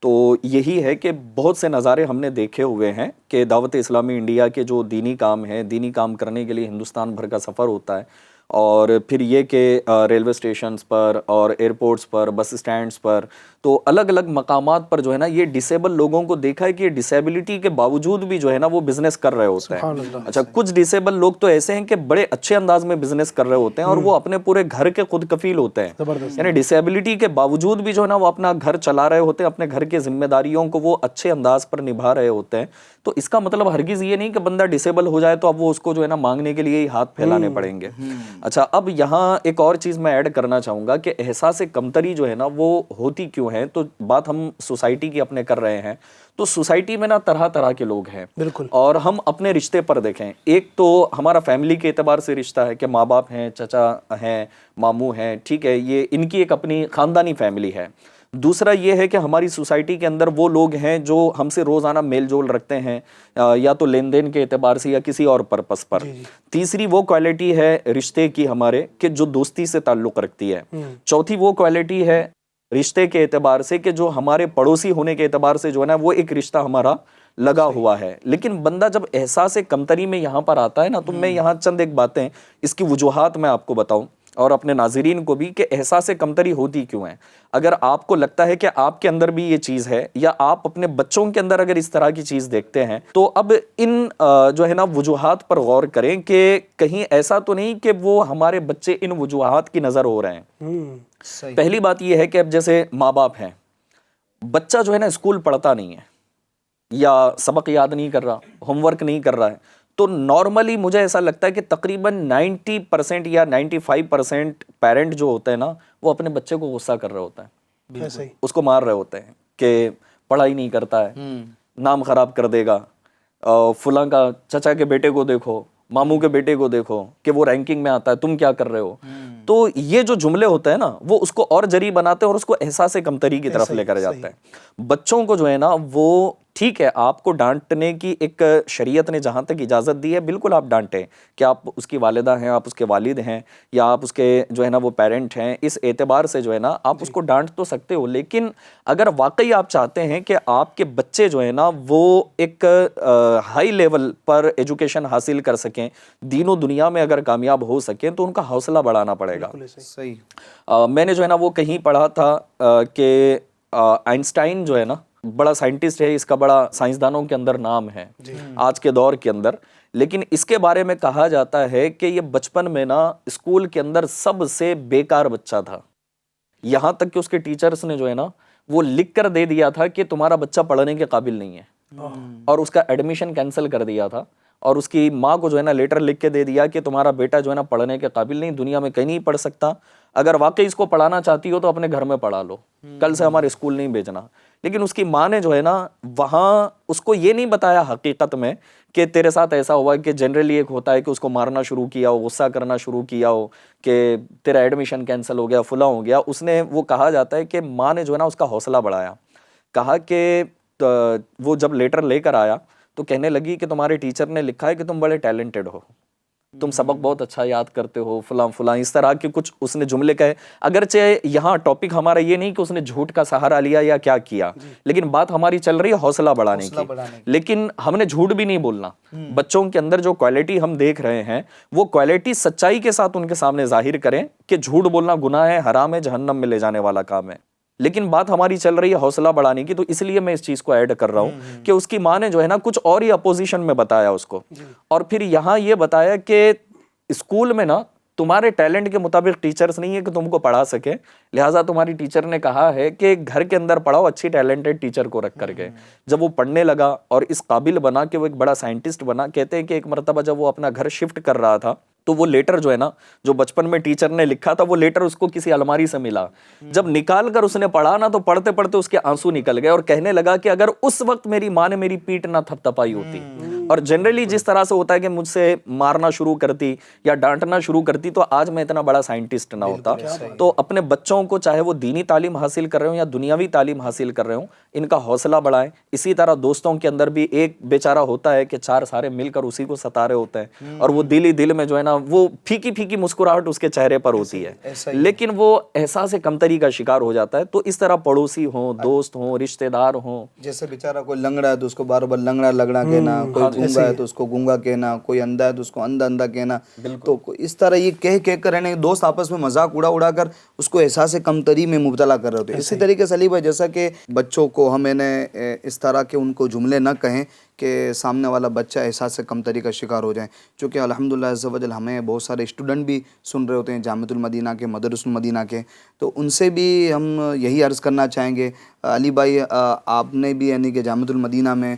تو یہی ہے کہ بہت سے نظارے ہم نے دیکھے ہوئے ہیں کہ دعوت اسلامی انڈیا کے جو دینی کام ہیں, دینی کام کرنے کے لیے ہندوستان بھر کا سفر ہوتا ہے, اور پھر یہ کہ ریلوے اسٹیشنز پر اور ایئرپورٹس پر, بس اسٹینڈس پر, تو الگ الگ مقامات پر جو ہے نا یہ ڈسیبل لوگوں کو دیکھا ہے کہ یہ ڈسیبلٹی کے باوجود بھی جو ہے نا وہ بزنس کر رہے ہوتے ہیں. اچھا, کچھ ڈسیبل لوگ تو ایسے ہیں کہ بڑے اچھے انداز میں بزنس کر رہے ہوتے ہیں اور وہ اپنے پورے گھر کے خود کفیل ہوتے ہیں, یعنی ڈسیبلٹی کے باوجود بھی جو ہے نا وہ اپنا گھر چلا رہے ہوتے ہیں, اپنے گھر کے ذمہ داریوں کو وہ اچھے انداز پر نبھا رہے ہوتے ہیں. تو اس کا مطلب ہرگز یہ نہیں کہ بندہ ڈسیبل ہو جائے تو اب وہ اس کو جو ہے نا مانگنے کے لیے ہی ہاتھ پھیلانے پڑیں گے. اچھا, اب یہاں ایک اور چیز میں ایڈ کرنا چاہوں گا کہ احساس کمتری جو ہے نا وہ ہوتی کیوں ہے. تو بات ہم سوسائٹی کی اپنے کر رہے ہیں, تو سوسائٹی میں نا طرح طرح کے لوگ ہیں. بالکل. اور ہم اپنے رشتے پر دیکھیں, ایک تو ہمارا فیملی کے اعتبار سے رشتہ ہے کہ ماں باپ ہیں, چچا ہیں, ماموں ہیں, ٹھیک ہے, یہ ان کی ایک اپنی خاندانی فیملی ہے. دوسرا یہ ہے کہ ہماری سوسائٹی کے اندر وہ لوگ ہیں جو ہم سے روزانہ میل جول رکھتے ہیں, یا تو لین دین کے اعتبار سے یا کسی اور پرپس پر. تیسری وہ کوالٹی ہے رشتے کی ہمارے کہ جو دوستی سے تعلق رکھتی ہے. چوتھی وہ کوالٹی ہے رشتے کے اعتبار سے کہ جو ہمارے پڑوسی ہونے کے اعتبار سے جو ہے نا وہ ایک رشتہ ہمارا لگا ہوا ہے. لیکن بندہ جب احساس کمتری میں یہاں پر آتا ہے نا, تو میں یہاں چند ایک باتیں, اس کی وجوہات میں آپ کو بتاؤں اور اپنے ناظرین کو بھی کہ احساس کمتری ہوتی کیوں ہے. اگر آپ کو لگتا ہے کہ آپ کے اندر بھی یہ چیز ہے, یا آپ اپنے بچوں کے اندر اگر اس طرح کی چیز دیکھتے ہیں, تو اب ان جو ہے نا وجوہات پر غور کریں کہ کہیں ایسا تو نہیں کہ وہ ہمارے بچے ان وجوہات کی نظر ہو رہے ہیں. پہلی بات یہ ہے کہ اب جیسے ماں باپ ہیں, بچہ جو ہے نا اسکول پڑھتا نہیں ہے, یا سبق یاد نہیں کر رہا, ہوم ورک نہیں کر رہا ہے, تو نارملی مجھے ایسا لگتا ہے کہ تقریباً 90% یا 95% پیرنٹ جو ہوتے ہیں نا وہ اپنے بچے کو غصہ کر رہے ہوتے ہیں, اس کو مار رہے ہوتے ہیں کہ پڑھائی نہیں کرتا ہے, نام خراب کر دے گا, فلاں کا چچا کے بیٹے کو دیکھو, ماموں کے بیٹے کو دیکھو کہ وہ رینکنگ میں آتا ہے, تم کیا کر رہے ہو. تو یہ جو جملے ہوتے ہیں نا وہ اس کو اور جری بناتے ہیں اور اس کو احساس کمتری کی طرف لے کر جاتے ہیں. بچوں کو جو ہے نا وہ ٹھیک ہے, آپ کو ڈانٹنے کی ایک شریعت نے جہاں تک اجازت دی ہے بالکل آپ ڈانٹیں کہ آپ اس کی والدہ ہیں, آپ اس کے والد ہیں, یا آپ اس کے جو ہے نا وہ پیرنٹ ہیں, اس اعتبار سے جو ہے نا آپ اس کو ڈانٹ تو سکتے ہو. لیکن اگر واقعی آپ چاہتے ہیں کہ آپ کے بچے جو ہے نا وہ ایک ہائی لیول پر ایجوکیشن حاصل کر سکیں, دین و دنیا میں اگر کامیاب ہو سکیں, تو ان کا حوصلہ بڑھانا پڑے گا. صحیح. میں نے جو ہے نا وہ کہیں پڑھا تھا کہ آئنسٹائن جو ہے نا بڑا سائنٹسٹ ہے, اس کا بڑا سائنسدانوں کے اندر نام ہے آج کے دور کے اندر, لیکن اس کے بارے میں کہا جاتا ہے کہ یہ بچپن میں نا اسکول کے اندر سب سے بیکار بچہ تھا. یہاں تک کہ اس کے ٹیچرز نے جو ہے نا وہ لکھ کر دے دیا تھا کہ تمہارا بچہ پڑھنے کے قابل نہیں ہے, اور اس کا ایڈمیشن کینسل کر دیا تھا, اور اس کی ماں کو جو ہے نا لیٹر لکھ کے دے دیا کہ تمہارا بیٹا جو ہے نا پڑھنے کے قابل نہیں, دنیا میں کہیں نہیں پڑھ سکتا, اگر واقعی اس کو پڑھانا چاہتی ہو تو اپنے گھر میں پڑھا لو, کل سے ہمارے اسکول نہیں بھیجنا. لیکن اس کی ماں نے جو ہے نا وہاں اس کو یہ نہیں بتایا حقیقت میں کہ تیرے ساتھ ایسا ہوا کہ جنرلی ایک ہوتا ہے کہ اس کو مارنا شروع کیا ہو, غصہ کرنا شروع کیا ہو کہ تیرا ایڈمیشن کینسل ہو گیا, فلاں ہو گیا. اس نے وہ کہا جاتا ہے کہ ماں نے جو ہے نا اس کا حوصلہ بڑھایا, کہا کہ وہ جب لیٹر لے کر آیا تو کہنے لگی کہ تمہارے ٹیچر نے لکھا ہے کہ تم بڑے ٹیلنٹڈ ہو, تم سبق بہت اچھا یاد کرتے ہو, فلاں فلاں, اس طرح کے کچھ اس نے جملے کہے. اگرچہ یہاں ٹاپک ہمارا یہ نہیں کہ اس نے جھوٹ کا سہارا لیا یا کیا کیا, لیکن بات ہماری چل رہی ہے حوصلہ بڑھانے کی. لیکن ہم نے جھوٹ بھی نہیں بولنا. بچوں کے اندر جو کوالٹی ہم دیکھ رہے ہیں وہ کوالٹی سچائی کے ساتھ ان کے سامنے ظاہر کریں کہ جھوٹ بولنا گناہ ہے, حرام ہے, جہنم میں لے جانے والا کام ہے. لیکن بات ہماری چل رہی ہے حوصلہ بڑھانے کی, تو اس لیے میں اس چیز کو ایڈ کر رہا ہوں کہ اس کی ماں نے جو ہے نا کچھ اور ہی اپوزیشن میں بتایا اس کو, اور پھر یہاں یہ بتایا کہ اسکول میں نا تمہارے ٹیلنٹ کے مطابق ٹیچرز نہیں ہے کہ تم کو پڑھا سکے, لہٰذا تمہاری ٹیچر نے کہا ہے کہ گھر کے اندر پڑھاؤ اچھی ٹیلنٹڈ ٹیچر کو رکھ کر کے. جب وہ پڑھنے لگا اور اس قابل بنا کہ وہ ایک بڑا سائنٹسٹ بنا, کہتے ہیں کہ ایک مرتبہ جب وہ اپنا گھر شفٹ کر رہا تھا تو وہ لیٹر جو ہے نا جو بچپن میں ٹیچر نے لکھا تھا وہ لیٹر اس کو کسی الماری سے ملا. جب نکال کر اس نے پڑھا نا تو پڑھتے پڑھتے اس کے آنسو نکل گئے اور کہنے لگا کہ اگر اس وقت میری ماں نے میری پیٹ نہ تھپ تھپائی ہوتی اور جنرلی جس طرح سے ہوتا ہے کہ مجھ سے مارنا شروع کرتی یا ڈانٹنا شروع کرتی تو آج میں اتنا بڑا سائنٹسٹ نہ ہوتا. تو اپنے بچوں کو چاہے وہ دینی تعلیم حاصل کر رہے ہوں یا دنیاوی تعلیم حاصل کر رہے ہوں ان کا حوصلہ بڑھائیں. اسی طرح دوستوں کے اندر بھی ایک بیچارہ ہوتا ہے کہ چار سارے مل کر اسی کو ستا رہے ہوتے ہیں اور وہ دل ہی دل میں جو ہے نا وہ پھیکی پھیکی مسکراہٹ اس کے چہرے پر ہوتی ہے لیکن وہ احساس کمتری کا شکار ہو جاتا ہے. تو اس طرح پڑوسی ہوں دوست ہوں رشتہ دار ہوں, جیسے بیچارہ کوئی لنگڑا ہے تو اس کو بار بار لنگڑا لگڑا کہنا, کوئی گونگا ہے تو اس کو گونگا کہنا, کوئی اندھا ہے تو اس کو اندھا اندھا کہنا. تو اس طرح یہ کہہ کر رہنے دوست آپس میں مذاق اڑا کر اس کو احساس کمتری میں مبتلا کر رہے ہوتے ہیں. اسی طریقے سے علی بھائی جیسا کہ بچوں کو ہمیں نے اس طرح کے ان کو جملے نہ کہیں کہ سامنے والا بچہ احساس کمتری کا شکار ہو جائے, چونکہ الحمدللہ عز و جل ہمیں بہت سارے اسٹوڈنٹ بھی سن رہے ہوتے ہیں جامعۃ المدینہ کے, مدرسۃ المدینہ کے, تو ان سے بھی ہم یہی عرض کرنا چاہیں گے علی بھائی آپ نے بھی یعنی کہ جامعۃ المدینہ میں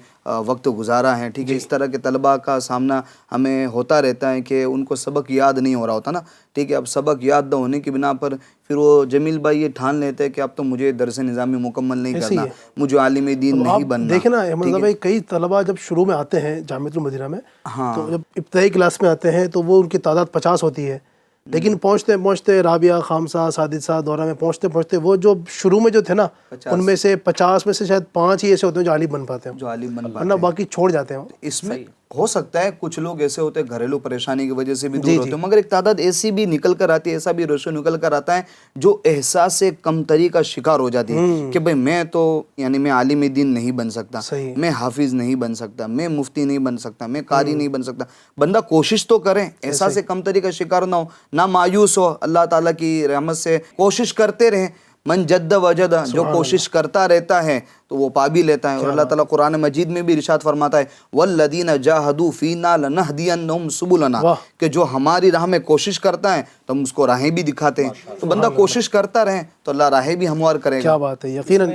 وقت گزارا ہے, ٹھیک ہے. اس طرح کے طلباء کا سامنا ہمیں ہوتا رہتا ہے کہ ان کو سبق یاد نہیں ہو رہا ہوتا نا, ٹھیک ہے. اب سبق یاد نہ ہونے کی بنا پر پھر وہ جمیل بھائی یہ ٹھان لیتے ہیں کہ اب تو مجھے درس نظامی مکمل نہیں کرنا, مجھے عالم دین نہیں بننا. دیکھیں نا احمد بھائی کئی طلباء جب شروع میں آتے ہیں جامعۃ المدینہ میں تو جب ابتدائی کلاس میں آتے ہیں تو وہ ان کی تعداد 50 ہوتی ہے, لیکن پہنچتے پہنچتے رابعہ خامسہ سادسہ دورہ میں پہنچتے پہنچتے وہ جو شروع میں جو تھے نا ان میں سے 50 میں سے شاید 5 ہی ایسے ہوتے ہیں جو عالم بن پاتے ہیں, جو عالم بن ورنہ باقی چھوڑ جاتے ہیں. اس میں ہو سکتا ہے کچھ لوگ ایسے ہوتے ہیں گھریلو پریشانی کی وجہ سے بھی دور ہوتے ہیں, مگر ایک تعداد ایسی بھی نکل کر آتی ہے, ایسا بھی ریشو نکل کر آتا ہے جو احساس کمتری کا شکار ہو جاتی ہے کہ بھئی میں تو یعنی میں عالم دین نہیں بن سکتا, میں حافظ نہیں بن سکتا, میں مفتی نہیں بن سکتا, میں قاری نہیں بن سکتا. بندہ کوشش تو کریں, احساس کمتری کا شکار نہ ہو, نہ مایوس ہو, اللہ تعالیٰ کی رحمت سے کوشش کرتے رہیں. من جد وجد, جو کوشش کرتا رہتا ہے تو وہ پا بھی لیتا ہے. اور اللہ تعالیٰ قرآن مجید میں بھی ارشاد فرماتا ہے والذین جاہدوا فینا لنہدینہم سبلنا, کہ جو ہماری راہ میں کوشش کرتا ہے تو ہم اس کو راہیں بھی دکھاتے ہیں. تو بندہ کوشش کرتا رہے تو اللہ راہیں بھی ہموار کرے گا. کیا بات ہے, یقیناً.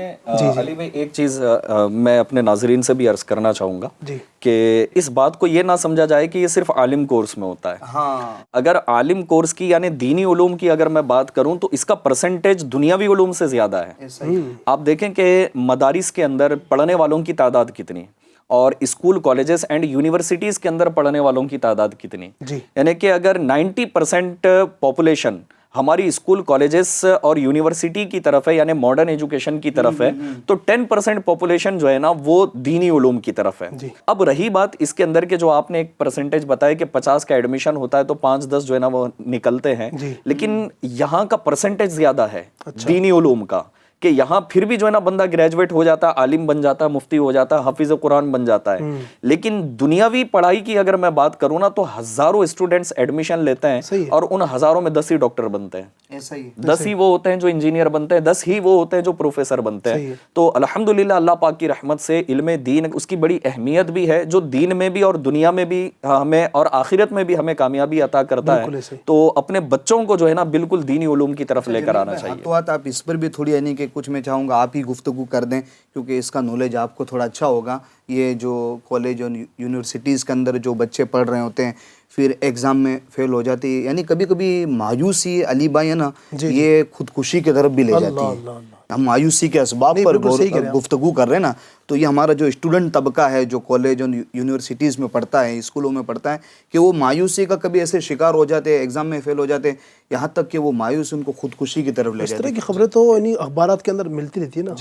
علی بھائی ایک چیز میں اپنے ناظرین سے بھی عرض کرنا چاہوں گا کہ اس بات کو یہ نہ سمجھا جائے کہ یہ صرف عالم کورس میں ہوتا ہے. اگر عالم کورس کی یعنی دینی علوم کی اگر میں بات کروں تو اس کا پرسنٹیج دنیاوی علوم سے زیادہ ہے. آپ دیکھیں کہ مدارس کے اندر پڑھنے والوں کی تعداد کتنی اور اسکول کالجز اینڈ یونیورسٹیز کے اندر پڑھنے والوں کی تعداد کتنی, یعنی کہ اگر 90% پاپولیشن ہماری اسکول کالجز اور یونیورسٹی کی طرف ہے یعنی ماڈرن ایجوکیشن کی طرف ہے تو 10% پاپولیشن جو ہے نا وہ دینی علوم کی طرف ہے. اب رہی بات اس کے اندر کے جو آپ نے ایک پرسنٹیج بتایا کہ 50 کا ایڈمیشن ہوتا ہے تو 5-10 جو ہے نا وہ نکلتے ہیں, لیکن یہاں کا پرسنٹیج زیادہ ہے دینی علوم کا کہ یہاں پھر بھی جو ہے نا بندہ گریجویٹ ہو جاتا ہے, عالم بن جاتا ہے, مفتی ہو جاتا ہے, حافظ قرآن بن جاتا ہے. لیکن دنیاوی پڑھائی کی اگر میں بات کروں نا تو ہزاروں اسٹوڈنٹس ایڈمیشن لیتے ہیں اور ان ہزاروں میں 10 ہی ڈاکٹر بنتے ہیں, 10 ہی وہ ہوتے ہیں جو انجینئر بنتے ہیں, 10 ہی وہ ہوتے ہیں جو پروفیسر بنتے ہیں. تو الحمدللہ اللہ پاک کی رحمت سے علم دین اس کی بڑی اہمیت بھی ہے جو دین میں بھی اور دنیا میں بھی ہمیں اور آخرت میں بھی ہمیں کامیابی عطا کرتا ہے. تو اپنے بچوں کو جو ہے نا بالکل دینی علوم کی طرف لے کر آنا چاہیے. تو آپ اس پر بھی تھوڑی یعنی کہ کچھ میں چاہوں گا آپ ہی گفتگو کر دیں کیونکہ اس کا نالج آپ کو تھوڑا اچھا ہوگا. یہ جو کالج اور یونیورسٹیز کے اندر جو بچے پڑھ رہے ہوتے ہیں پھر ایگزام میں فیل ہو جاتی ہے, یعنی کبھی کبھی مایوسی علی بھائی ہے نا یہ خودکشی کی طرف بھی لے جاتی ہے. ہم مایوسی کے اسباب پر گفتگو کر رہے ہیں نا, تو یہ ہمارا جو اسٹوڈنٹ طبقہ ہے جو کالج اور یونیورسٹیز میں پڑھتا ہے, اسکولوں میں پڑھتا ہے, کہ وہ مایوسی کا کبھی ایسے شکار ہو جاتے ہیں, ایگزام میں فیل ہو جاتے ہیں, یہاں تک کہ وہ مایوس ان کو خودکشی کی طرف لے جاتے ہیں. اس طرح کی خبریں تو یعنی اخبارات کے اندر ملتی رہتی ہے نا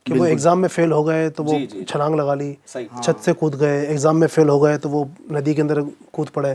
کہ وہ ایگزام میں فیل ہو گئے تو وہ چھلانگ لگا لی, چھت سے کود گئے, ایگزام میں فیل ہو گئے تو وہ ندی کے اندر کود پڑے.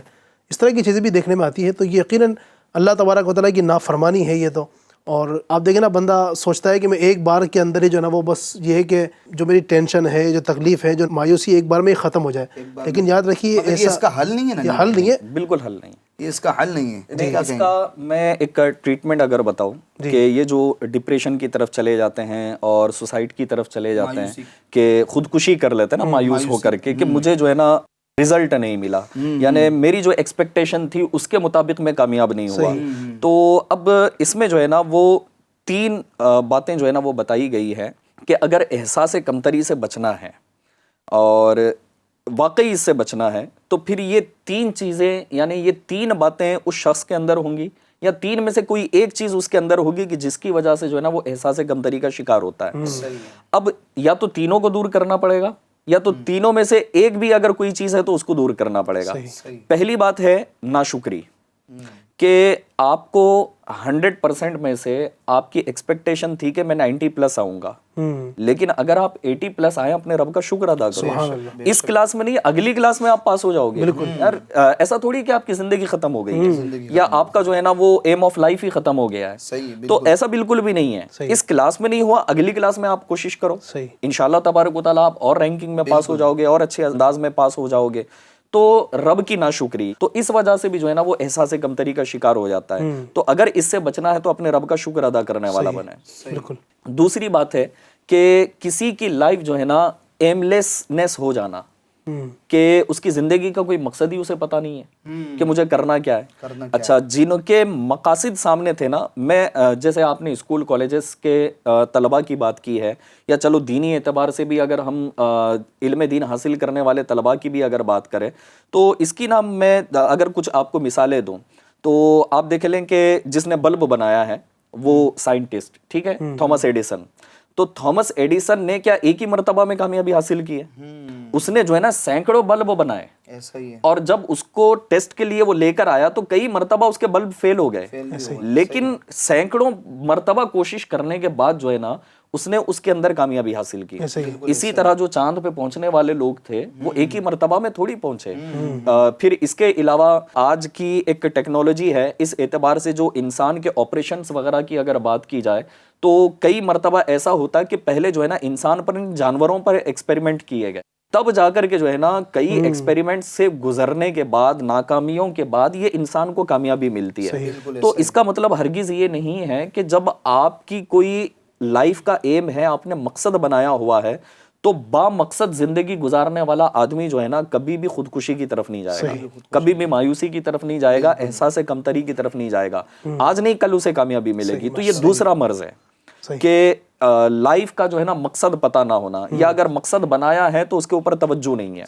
اس طرح کی چیزیں بھی دیکھنے میں آتی ہے. تو یہ یقیناً اللہ تبارک و تعالیٰ کی نافرمانی ہے یہ. تو اور آپ دیکھیں نا بندہ سوچتا ہے کہ میں ایک بار کے اندر ہی جو ہے نا وہ بس یہ ہے کہ جو میری ٹینشن ہے, جو تکلیف ہے, جو مایوسی ایک بار میں ہی ختم ہو جائے. لیکن یاد رکھیے ایسا اس کا حل نہیں ہے نا, یہ حل نہیں ہے, بالکل حل نہیں, یہ اس کا حل نہیں ہے. اس کا میں ایک ٹریٹمنٹ اگر بتاؤں کہ یہ جو ڈپریشن کی طرف چلے جاتے ہیں اور سوسائڈ کی طرف چلے جاتے ہیں کہ خودکشی کر لیتے ہیں نا مایوس ہو کر کے کہ مجھے جو ہے نا رزلٹ نہیں ملا, یعنی میری جو ایکسپیکٹیشن تھی اس کے مطابق میں کامیاب نہیں ہوا. تو اب اس میں جو ہے نا وہ 3 باتیں جو ہے نا وہ بتائی گئی ہے کہ اگر احساس کمتری سے بچنا ہے اور واقعی اس سے بچنا ہے تو پھر یہ 3 چیزیں یعنی یہ 3 باتیں اس شخص کے اندر ہوں گی یا 3 میں سے کوئی ایک چیز اس کے اندر ہوگی کہ جس کی وجہ سے جو ہے نا وہ احساس کمتری کا شکار ہوتا ہے. اب یا تو تینوں کو دور کرنا پڑے گا یا تو تینوں میں سے ایک بھی اگر کوئی چیز ہے تو اس کو دور کرنا پڑے گا. پہلی بات ہے ناشکری، کہ آپ کو 100% میں سے آپ کی ایکسپیکٹیشن تھی کہ میں 90+ آؤں گا، لیکن اگر آپ 80+ آئے اپنے رب کا شکر ادا کرو. اس کلاس میں نہیں، اگلی کلاس میں آپ پاس ہو جاؤ گے. یار ایسا تھوڑی کہ آپ کی زندگی ختم ہو گئی ہے یا آپ کا جو ہے نا وہ ایم آف لائف ہی ختم ہو گیا ہے. تو ایسا بالکل بھی نہیں ہے. اس کلاس میں نہیں ہوا، اگلی کلاس میں آپ کوشش کرو، انشاءاللہ تبارک و تعالیٰ آپ اور رینکنگ میں پاس ہو جاؤ گے اور اچھے انداز میں پاس ہو جاؤ گے. تو رب کی ناشکری، تو اس وجہ سے بھی جو ہے نا وہ احساس کمتری کا شکار ہو جاتا ہے. تو اگر اس سے بچنا ہے تو اپنے رب کا شکر ادا کرنے والا بنے. بالکل. دوسری بات ہے کہ کسی کی لائف جو ہے نا ایم لیسنس ہو جانا، کہ اس کی زندگی کا کوئی مقصد ہی اسے پتہ نہیں ہے کہ مجھے کرنا کیا ہے. اچھا، جن کے مقاصد سامنے تھے نا، میں جیسے آپ نے اسکول کالجز کے طلباء کی بات کی ہے یا چلو دینی اعتبار سے بھی اگر ہم علم دین حاصل کرنے والے طلباء کی بھی اگر بات کریں تو اس کی نا میں اگر کچھ آپ کو مثالیں دوں تو آپ دیکھ لیں کہ جس نے بلب بنایا ہے وہ سائنٹسٹ، ٹھیک ہے، تھامس ایڈیسن. تو تھامس ایڈیسن نے کیا ایک ہی مرتبہ میں کامیابی حاصل کی ہے؟ اس نے جو ہے نا سینکڑوں بلب بنائے، ایسا ہی ہے. اور جب اس کو ٹیسٹ کے لیے وہ لے کر آیا تو کئی مرتبہ اس کے بلب فیل ہو گئے، لیکن سینکڑوں مرتبہ کوشش کرنے کے بعد جو ہے نا اس نے اس کے اندر کامیابی حاصل کی. اسی طرح جو چاند پہ پہنچنے والے لوگ تھے وہ ایک ہی مرتبہ میں تھوڑی پہنچے. پھر اس کے علاوہ آج کی ایک ٹیکنالوجی ہے، اس اعتبار سے جو انسان کے آپریشنز وغیرہ کی اگر بات کی جائے تو کئی مرتبہ ایسا ہوتا ہے کہ پہلے جو ہے نا انسان پر، جانوروں پر ایکسپیریمنٹ کیے گئے، تب جا کر کے جو ہے نا کئی ایکسپیریمنٹ سے گزرنے کے بعد، ناکامیوں کے بعد یہ انسان کو کامیابی ملتی ہے. تو اس کا مطلب ہرگز یہ نہیں ہے کہ جب آپ کی کوئی لائف کا ایم ہے، آپ نے مقصد بنایا ہوا ہے، تو با مقصد زندگی گزارنے والا آدمی جو ہے نا کبھی بھی خودکشی کی طرف نہیں جائے گا، کبھی بھی مایوسی کی طرف نہیں جائے گا، احساس کمتری کی طرف نہیں جائے گا. آج نہیں کل اسے کامیابی ملے گی. تو یہ دوسرا مرض ہے کہ لائف کا جو ہے نا مقصد پتہ نہ ہونا، یا اگر مقصد بنایا ہے تو اس کے اوپر توجہ نہیں ہے.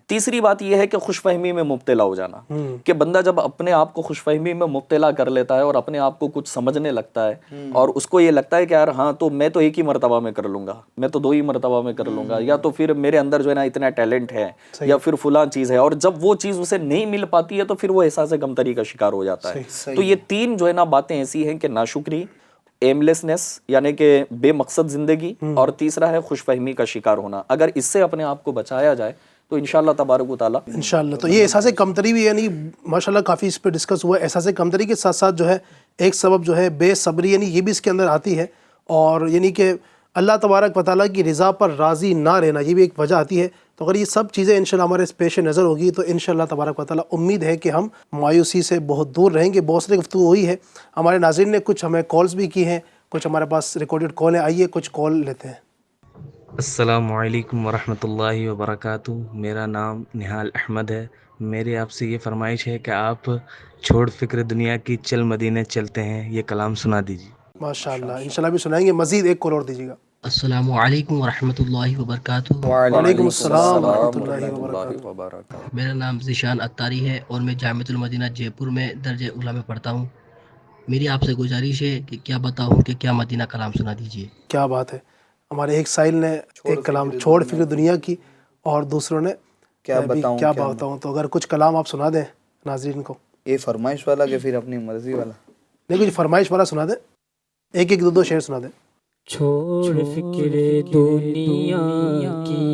تیسری بات یہ ہے کہ خوش فہمی میں مبتلا ہو جانا، کہ بندہ جب اپنے آپ کو خوش فہمی میں مبتلا کر لیتا ہے اور اپنے آپ کو کچھ سمجھنے لگتا ہے اور اس کو یہ لگتا ہے کہ یار ہاں تو میں تو ایک ہی مرتبہ میں کر لوں گا، میں تو 2 ہی مرتبہ میں کر لوں گا، یا تو پھر میرے اندر جو ہے نا اتنا ٹیلنٹ ہے یا پھر فلاں چیز ہے، اور جب وہ چیز اسے نہیں مل پاتی ہے تو پھر وہ احساس کمتری کا شکار ہو جاتا ہے. تو یہ 3 جو ہے نا باتیں ایسی ہیں کہ ناشکری، ایم لیسنس یعنی کہ بے مقصد زندگی، اور تیسرا ہے خوش فہمی کا شکار ہونا. اگر اس سے اپنے آپ کو بچایا جائے تو انشاءاللہ تبارک و تعالیٰ انشاءاللہ. تو یہ احساس کمتری بھی یعنی ماشاءاللہ کافی اس پہ ڈسکس ہوا ہے. احساس کمتری کے ساتھ ساتھ جو ہے ایک سبب جو ہے بے صبری، یعنی یہ بھی اس کے اندر آتی ہے، اور یعنی کہ اللہ تبارک و تعالیٰ کی رضا پر راضی نہ رہنا، یہ بھی ایک وجہ آتی ہے. تو اگر یہ سب چیزیں انشاءاللہ ہمارے پیش نظر ہوگی تو انشاءاللہ تبارک و تعالیٰ امید ہے کہ ہم مایوسی سے بہت دور رہیں گے. بہت ساری گفتگو ہوئی ہے، ہمارے ناظرین نے کچھ ہمیں کالز بھی کی ہیں، کچھ ہمارے پاس ریکارڈڈ کال ہیں. آئیے کچھ کال لیتے ہیں. السلام علیکم ورحمۃ اللہ وبرکاتہ. میرا نام نہال احمد ہے. میری آپ سے یہ فرمائش ہے کہ آپ چھوڑ فکر دنیا کی، چل مدینے چلتے ہیں، یہ کلام سنا دیجیے. ماشاءاللہ، انشاءاللہ بھی سنائیں گے. مزید ایک کال اور دیجیے گا. السلام علیکم ورحمۃ اللہ وبرکاتہ. وعلیکم السلام ورحمۃ اللہ وبرکاتہ. میرا نام ذیشان اتاری ہے اور میں جامعۃ المدینہ جے پور میں درجہ اولیٰ میں پڑھتا ہوں. میری آپ سے گزارش ہے کہ کیا بتاؤں کہ کیا مدینہ کلام سنا دیجیے. کیا بات ہے. ہمارے ایک سائل نے ایک کلام چھوڑ فکر دنیا کی، اور دوسروں نے کیا بتاؤں. تو اگر کچھ کلام آپ سنا دیں ناظرین کو. یہ فرمائش والا کہ پھر اپنی مرضی والا؟ نہیں، کچھ فرمائش والا سنا دیں، ایک 2 شعر سنا دیں. چھوڑ فکر دنیا کی،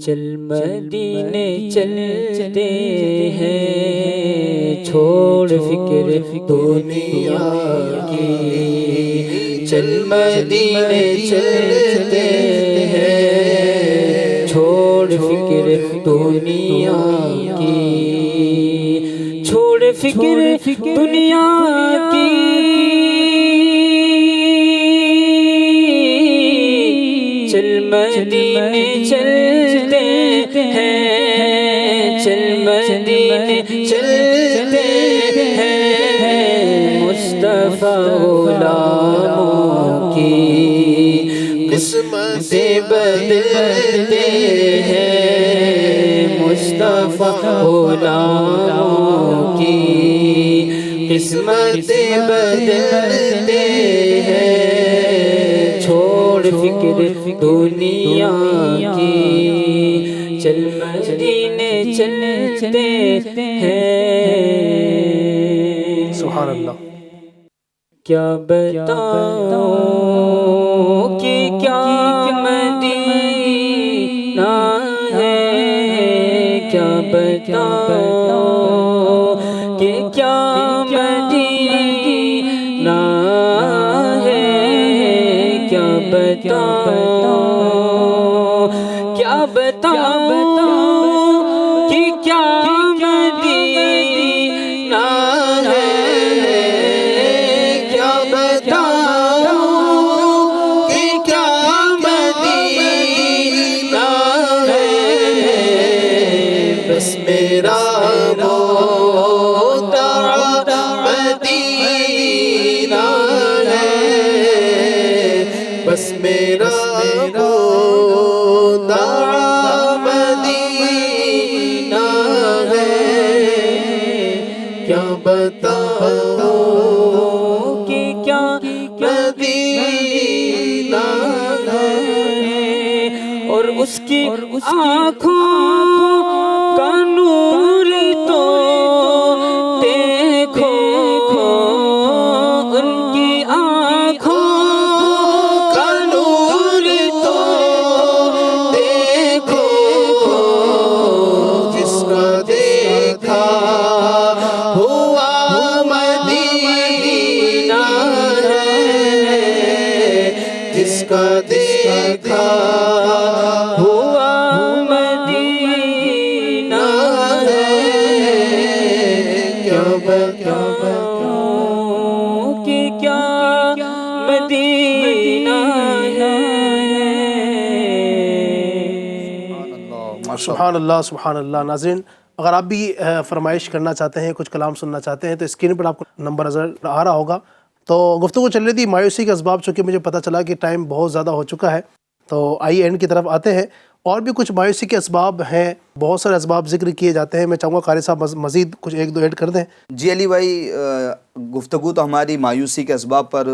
چل مدینے چلتے ہیں. چھوڑ فکر دنیا کی، چل مدینے چلتے ہیں. چھوڑ فکر دنیا کی، چھوڑ فکر دنیا کی، چل مدینے چلتے ہیں. چل مدینے چلتے ہیں. مصطفیٰ غلاموں کی قسمتیں بدلتے ہیں مصطفیٰ غلاموں کی، قسمتیں بدلتے ہیں، چھوڑ فکر دنیا کی، چل مدینے چلتے ہیں۔ سبحان اللہ۔ کیا بتاؤں کہ کیا مدینہ ہے، کیا بتاؤں کہ کیا مدینہ ہے، کیا بتاؤں، کیا بتاؤں کہ کیا مدینہ ہے، کیا بتاؤں کہ کیا مدینہ ہے، بس میرا مدینہ ہے، بس میرا مدینہ ہے، کیا بتاؤں کہ کیا مدینہ ہے، اور اس کی آنکھوں کا نور تو دیکھو، ان کی آنکھوں کا نور تو دیکھو، جس کا دیکھا ہوا مدینہ ہے، جس کا دیکھا ہوا مدینہ ہے، کیا بتاؤں کہ کیا مدینہ ہے۔ سبحان اللہ سبحان اللہ۔ ناظرین، اگر آپ بھی فرمائش کرنا چاہتے ہیں، کچھ کلام سننا چاہتے ہیں تو اسکرین پر آپ کو نمبر نظر آ رہا ہوگا۔ تو گفتگو چل رہی تھی مایوسی کے اسباب، چونکہ مجھے پتہ چلا کہ ٹائم بہت زیادہ ہو چکا ہے، تو آئیے اینڈ کی طرف آتے ہیں۔ اور بھی کچھ مایوسی کے اسباب ہیں، بہت سارے اسباب ذکر کیے جاتے ہیں، میں چاہوں گا قاری صاحب مزید کچھ ایک دو ایڈ کر دیں۔ جی علی بھائی، گفتگو تو ہماری مایوسی کے اسباب پر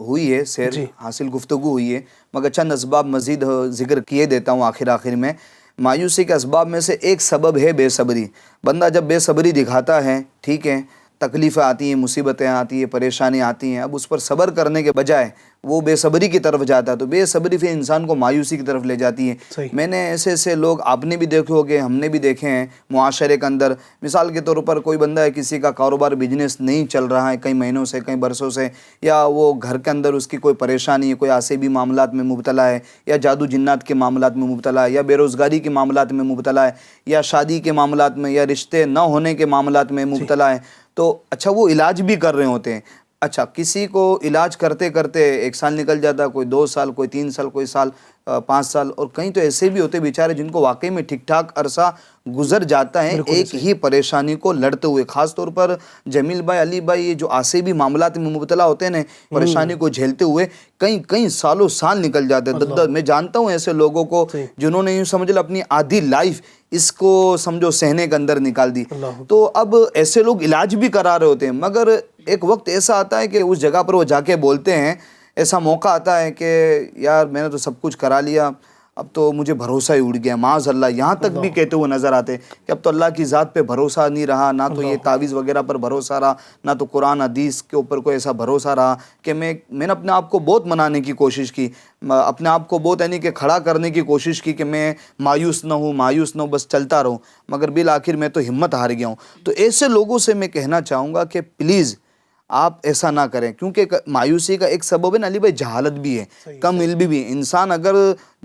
ہوئی ہے، سیر حاصل گفتگو ہوئی ہے، مگر چند اسباب مزید ذکر کیے دیتا ہوں آخر میں۔ مایوسی کے اسباب میں سے ایک سبب ہے بے صبری۔ بندہ جب بے صبری دکھاتا ہے، ٹھیک ہے، تکلیفیں آتی ہیں، مصیبتیں آتی ہیں، پریشانی آتی ہیں، اب اس پر صبر کرنے کے بجائے وہ بے صبری کی طرف جاتا ہے، تو بے صبری پھر انسان کو مایوسی کی طرف لے جاتی ہے۔ میں نے ایسے لوگ، آپ نے بھی دیکھے ہوگے، ہم نے بھی دیکھے ہیں معاشرے کے اندر۔ مثال کے طور پر کوئی بندہ ہے، کسی کا کاروبار بزنس نہیں چل رہا ہے کئی مہینوں سے، کئی برسوں سے، یا وہ گھر کے اندر اس کی کوئی پریشانی ہے، کوئی عصبی معاملات میں مبتلا ہے، یا جادو جنات کے معاملات میں مبتلا ہے، یا بے روزگاری کے معاملات میں مبتلا ہے، یا شادی کے معاملات میں، یا رشتے نہ ہونے کے معاملات میں مبتلا ہے، تو اچھا وہ علاج بھی کر رہے ہوتے ہیں۔ اچھا، کسی کو علاج کرتے کرتے 1 سال نکل جاتا ہے، کوئی 2 سال، کوئی 3 سال، کوئی سال 5 سال، اور کہیں تو ایسے بھی ہوتے بیچارے جن کو واقعی میں ٹھیک ٹھاک عرصہ گزر جاتا ہے ایک ہی پریشانی کو لڑتے ہوئے۔ خاص طور پر جمیل بھائی، علی بھائی، یہ جو عصبی معاملات میں مبتلا ہوتے ہیں نا، پریشانی کو جھیلتے ہوئے کئی سالوں سال نکل جاتے ہیں۔ میں جانتا ہوں ایسے لوگوں کو جنہوں نے یوں سمجھ لو اپنی آدھی لائف اس کو سمجھو سہنے کے اندر نکال دی۔ تو اب ایسے لوگ علاج بھی کرا رہے ہوتے ہیں، مگر ایک وقت ایسا آتا ہے کہ اس جگہ پر وہ جا کے بولتے ہیں، ایسا موقع آتا ہے کہ یار میں نے تو سب کچھ کرا لیا، اب تو مجھے بھروسہ ہی اڑ گیا، معاذ اللہ، یہاں تک بھی کہتے ہوئے نظر آتے کہ اب تو اللہ کی ذات پہ بھروسہ نہیں رہا، نہ تو یہ تعویذ وغیرہ پر بھروسہ رہا، نہ تو قرآن حدیث کے اوپر کوئی ایسا بھروسہ رہا کہ میں نے اپنے آپ کو بہت منانے کی کوشش کی، اپنے آپ کو بہت یعنی کہ کھڑا کرنے کی کوشش کی کہ میں مایوس نہ ہوں، بس چلتا رہوں، مگر بالآخر میں تو ہمت ہار گیا ہوں۔ تو ایسے لوگوں سے میں کہنا چاہوں گا کہ پلیز آپ ایسا نہ کریں، کیونکہ مایوسی کا ایک سبب ہے نا علی بھائی، جہالت بھی ہے، کم علم بھی ہے۔ انسان اگر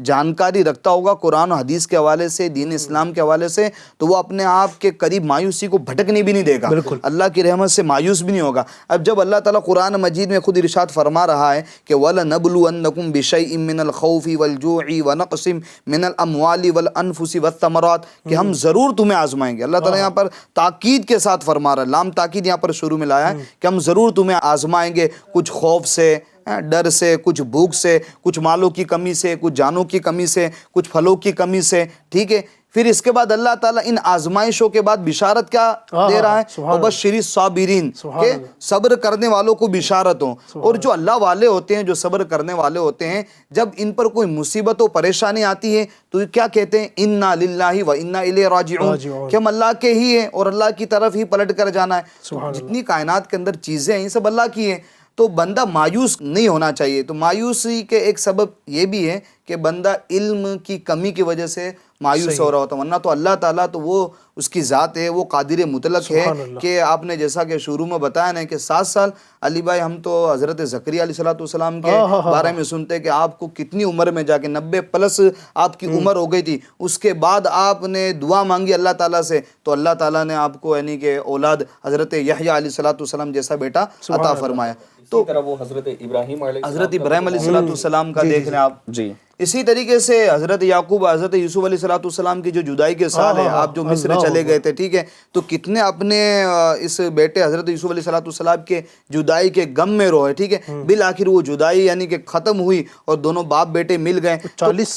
جانکاری رکھتا ہوگا قرآن و حدیث کے حوالے سے، دین اسلام کے حوالے سے، تو وہ اپنے آپ کے قریب مایوسی کو بھٹکنے بھی نہیں دے گا، اللہ کی رحمت سے مایوس بھی نہیں ہوگا۔ اب جب اللہ تعالیٰ قرآن مجید میں خود ارشاد فرما رہا ہے کہ وَلَنَبْلُوَنَّكُمْ بِشَيْءٍ مِّنَ الْخَوْفِ وَالْجُوعِ وَنَقْصٍ مِّنَ الْأَمْوَالِ وَالْأَنفُسِ وَالثَّمَرَاتِ، کہ ہم ضرور تمہیں آزمائیں گے۔ اللہ تعالیٰ یہاں پر تاکید کے ساتھ فرما رہا ہے، لام تاکید یہاں پر شروع میں لایا ہے کہ ہم ضرور تمہیں آزمائیں گے، کچھ خوف سے، ڈر سے, کچھ بھوک سے, کچھ مالوں کی کمی سے, کچھ جانوں کی کمی سے, کچھ پھلوں کی کمی سے, ٹھیک ہے. پھر اس کے بعد اللہ تعالیٰ ان آزمائشوں کے بعد بشارت کیا دے رہا ہے, وبشر الصابرین, کہ صبر کرنے والوں کو بشارت ہو. اور جو اللہ والے ہوتے ہیں, جو صبر کرنے والے ہوتے ہیں, جب ان پر کوئی مصیبت و پریشانی آتی ہے تو کیا کہتے ہیں, انا للہ و انا الیہ راجعون, کہ ہم اللہ کے ہی ہیں اور اللہ کی طرف ہی پلٹ کر جانا ہے. تو جتنی کائنات کے اندر چیزیں ہیں یہ سب اللہ کی ہیں. تو بندہ مایوس نہیں ہونا چاہیے. تو مایوسی کے ایک سبب یہ بھی ہے کہ بندہ علم کی کمی کی وجہ سے مایوس ہو رہا ہوتا, ورنہ تو اللہ تعالیٰ تو وہ اس کی ذات ہے, وہ قادر مطلق ہے. کہ آپ نے جیسا کہ شروع میں بتایا نا کہ 7 سال, علی بھائی ہم تو حضرت زکریا علیہ السلام کے بارے میں سنتے کہ آپ کو کتنی عمر میں جا کے 90+ آپ کی عمر ہو گئی تھی, اس کے بعد آپ نے دعا مانگی اللہ تعالیٰ سے, تو اللہ تعالیٰ نے آپ کو یعنی کہ اولاد حضرت یحییٰ علیہ السلام جیسا بیٹا عطا فرمایا. تو وہ حضرت ابراہیم علیہ السلام کا دیکھ لیں آپ. جی اسی طریقے سے حضرت یعقوب, حضرت یوسف علیہ السلام کی جو جدائی کے سال ہے, آپ جو مصر چلے گئے تھے, ٹھیک ہے, تو کتنے اپنے اس بیٹے حضرت یوسف علیہ السلام کے جدائی کے غم میں روئے, ٹھیک ہے. بالآخر وہ جدائی یعنی کہ ختم ہوئی اور دونوں باپ بیٹے مل گئے. 40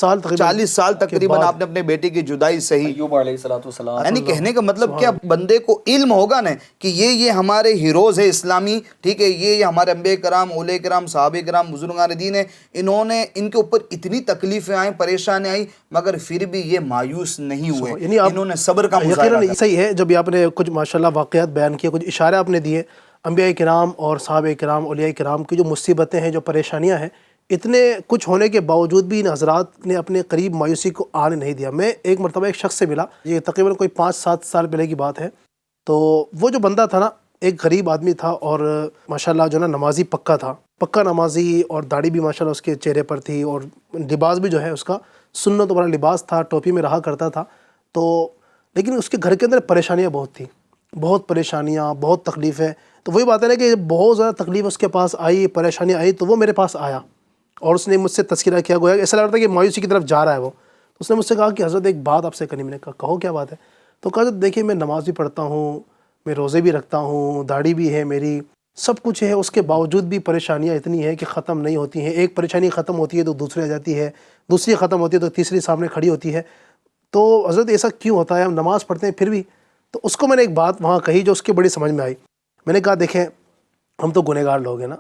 سال تقریباً آپ نے اپنے بیٹے کی جدائی سہی. ایوب علیہ السلام, یعنی کہنے کا مطلب کیا, بندے کو علم ہوگا نا کہ یہ ہمارے ہیروز ہے اسلامی, ٹھیک ہے, یہ ہمارے انبیاء کرام, اولیاء کرام, صحابہ کرام, بزرگان دین ہیں, انہوں نے ان کے اوپر اتنی تکلیفیں آئیں, پریشانی آئی, مگر پھر بھی یہ مایوس نہیں ہوئے, یعنی انہوں نے صبر کا مظاہرہ کیا. صحیح ہے. جب آپ نے کچھ ماشاءاللہ واقعات بیان کیے, کچھ اشارے آپ نے دیے, انبیاء کرام اور صحابہ کرام, اولیاء کرام کی جو مصیبتیں ہیں, جو پریشانیاں ہیں, اتنے کچھ ہونے کے باوجود بھی ان حضرات نے اپنے قریب مایوسی کو آنے نہیں دیا. میں ایک مرتبہ ایک شخص سے ملا, یہ تقریباً کوئی 5-7 سال پہلے کی بات ہے. تو وہ جو بندہ تھا نا, ایک غریب آدمی تھا اور ماشاءاللہ جو نا نمازی پکا نمازی, اور داڑھی بھی ماشاءاللہ اس کے چہرے پر تھی, اور لباس بھی جو ہے اس کا سنت والا لباس تھا, ٹوپی میں رہا کرتا تھا. تو لیکن اس کے گھر کے اندر پریشانیاں بہت تھیں, بہت پریشانیاں, بہت تکلیفیں. تو وہی بات ہے نا کہ بہت زیادہ تکلیف اس کے پاس آئی, پریشانی آئی, تو وہ میرے پاس آیا اور اس نے مجھ سے تذکرہ کیا. گویا ایسا لگ رہا تھا کہ مایوسی کی طرف جا رہا ہے وہ. تو اس نے مجھ سے کہا کہ حضرت ایک بات آپ سے کرنی. میں نے کہا کہو کیا بات ہے. تو کہا دیکھیے میں نماز بھی پڑھتا ہوں, میں روزے بھی رکھتا ہوں, داڑھی بھی ہے میری, سب کچھ ہے, اس کے باوجود بھی پریشانیاں اتنی ہیں کہ ختم نہیں ہوتی ہیں. ایک پریشانی ختم ہوتی ہے تو دوسری آ جاتی ہے, دوسری ختم ہوتی ہے تو تیسری سامنے کھڑی ہوتی ہے. تو حضرت ایسا کیوں ہوتا ہے, ہم نماز پڑھتے ہیں پھر بھی. تو اس کو میں نے ایک بات وہاں کہی جو اس کی بڑی سمجھ میں آئی. میں نے کہا دیکھیں ہم تو گنہگار لوگ ہیں نا,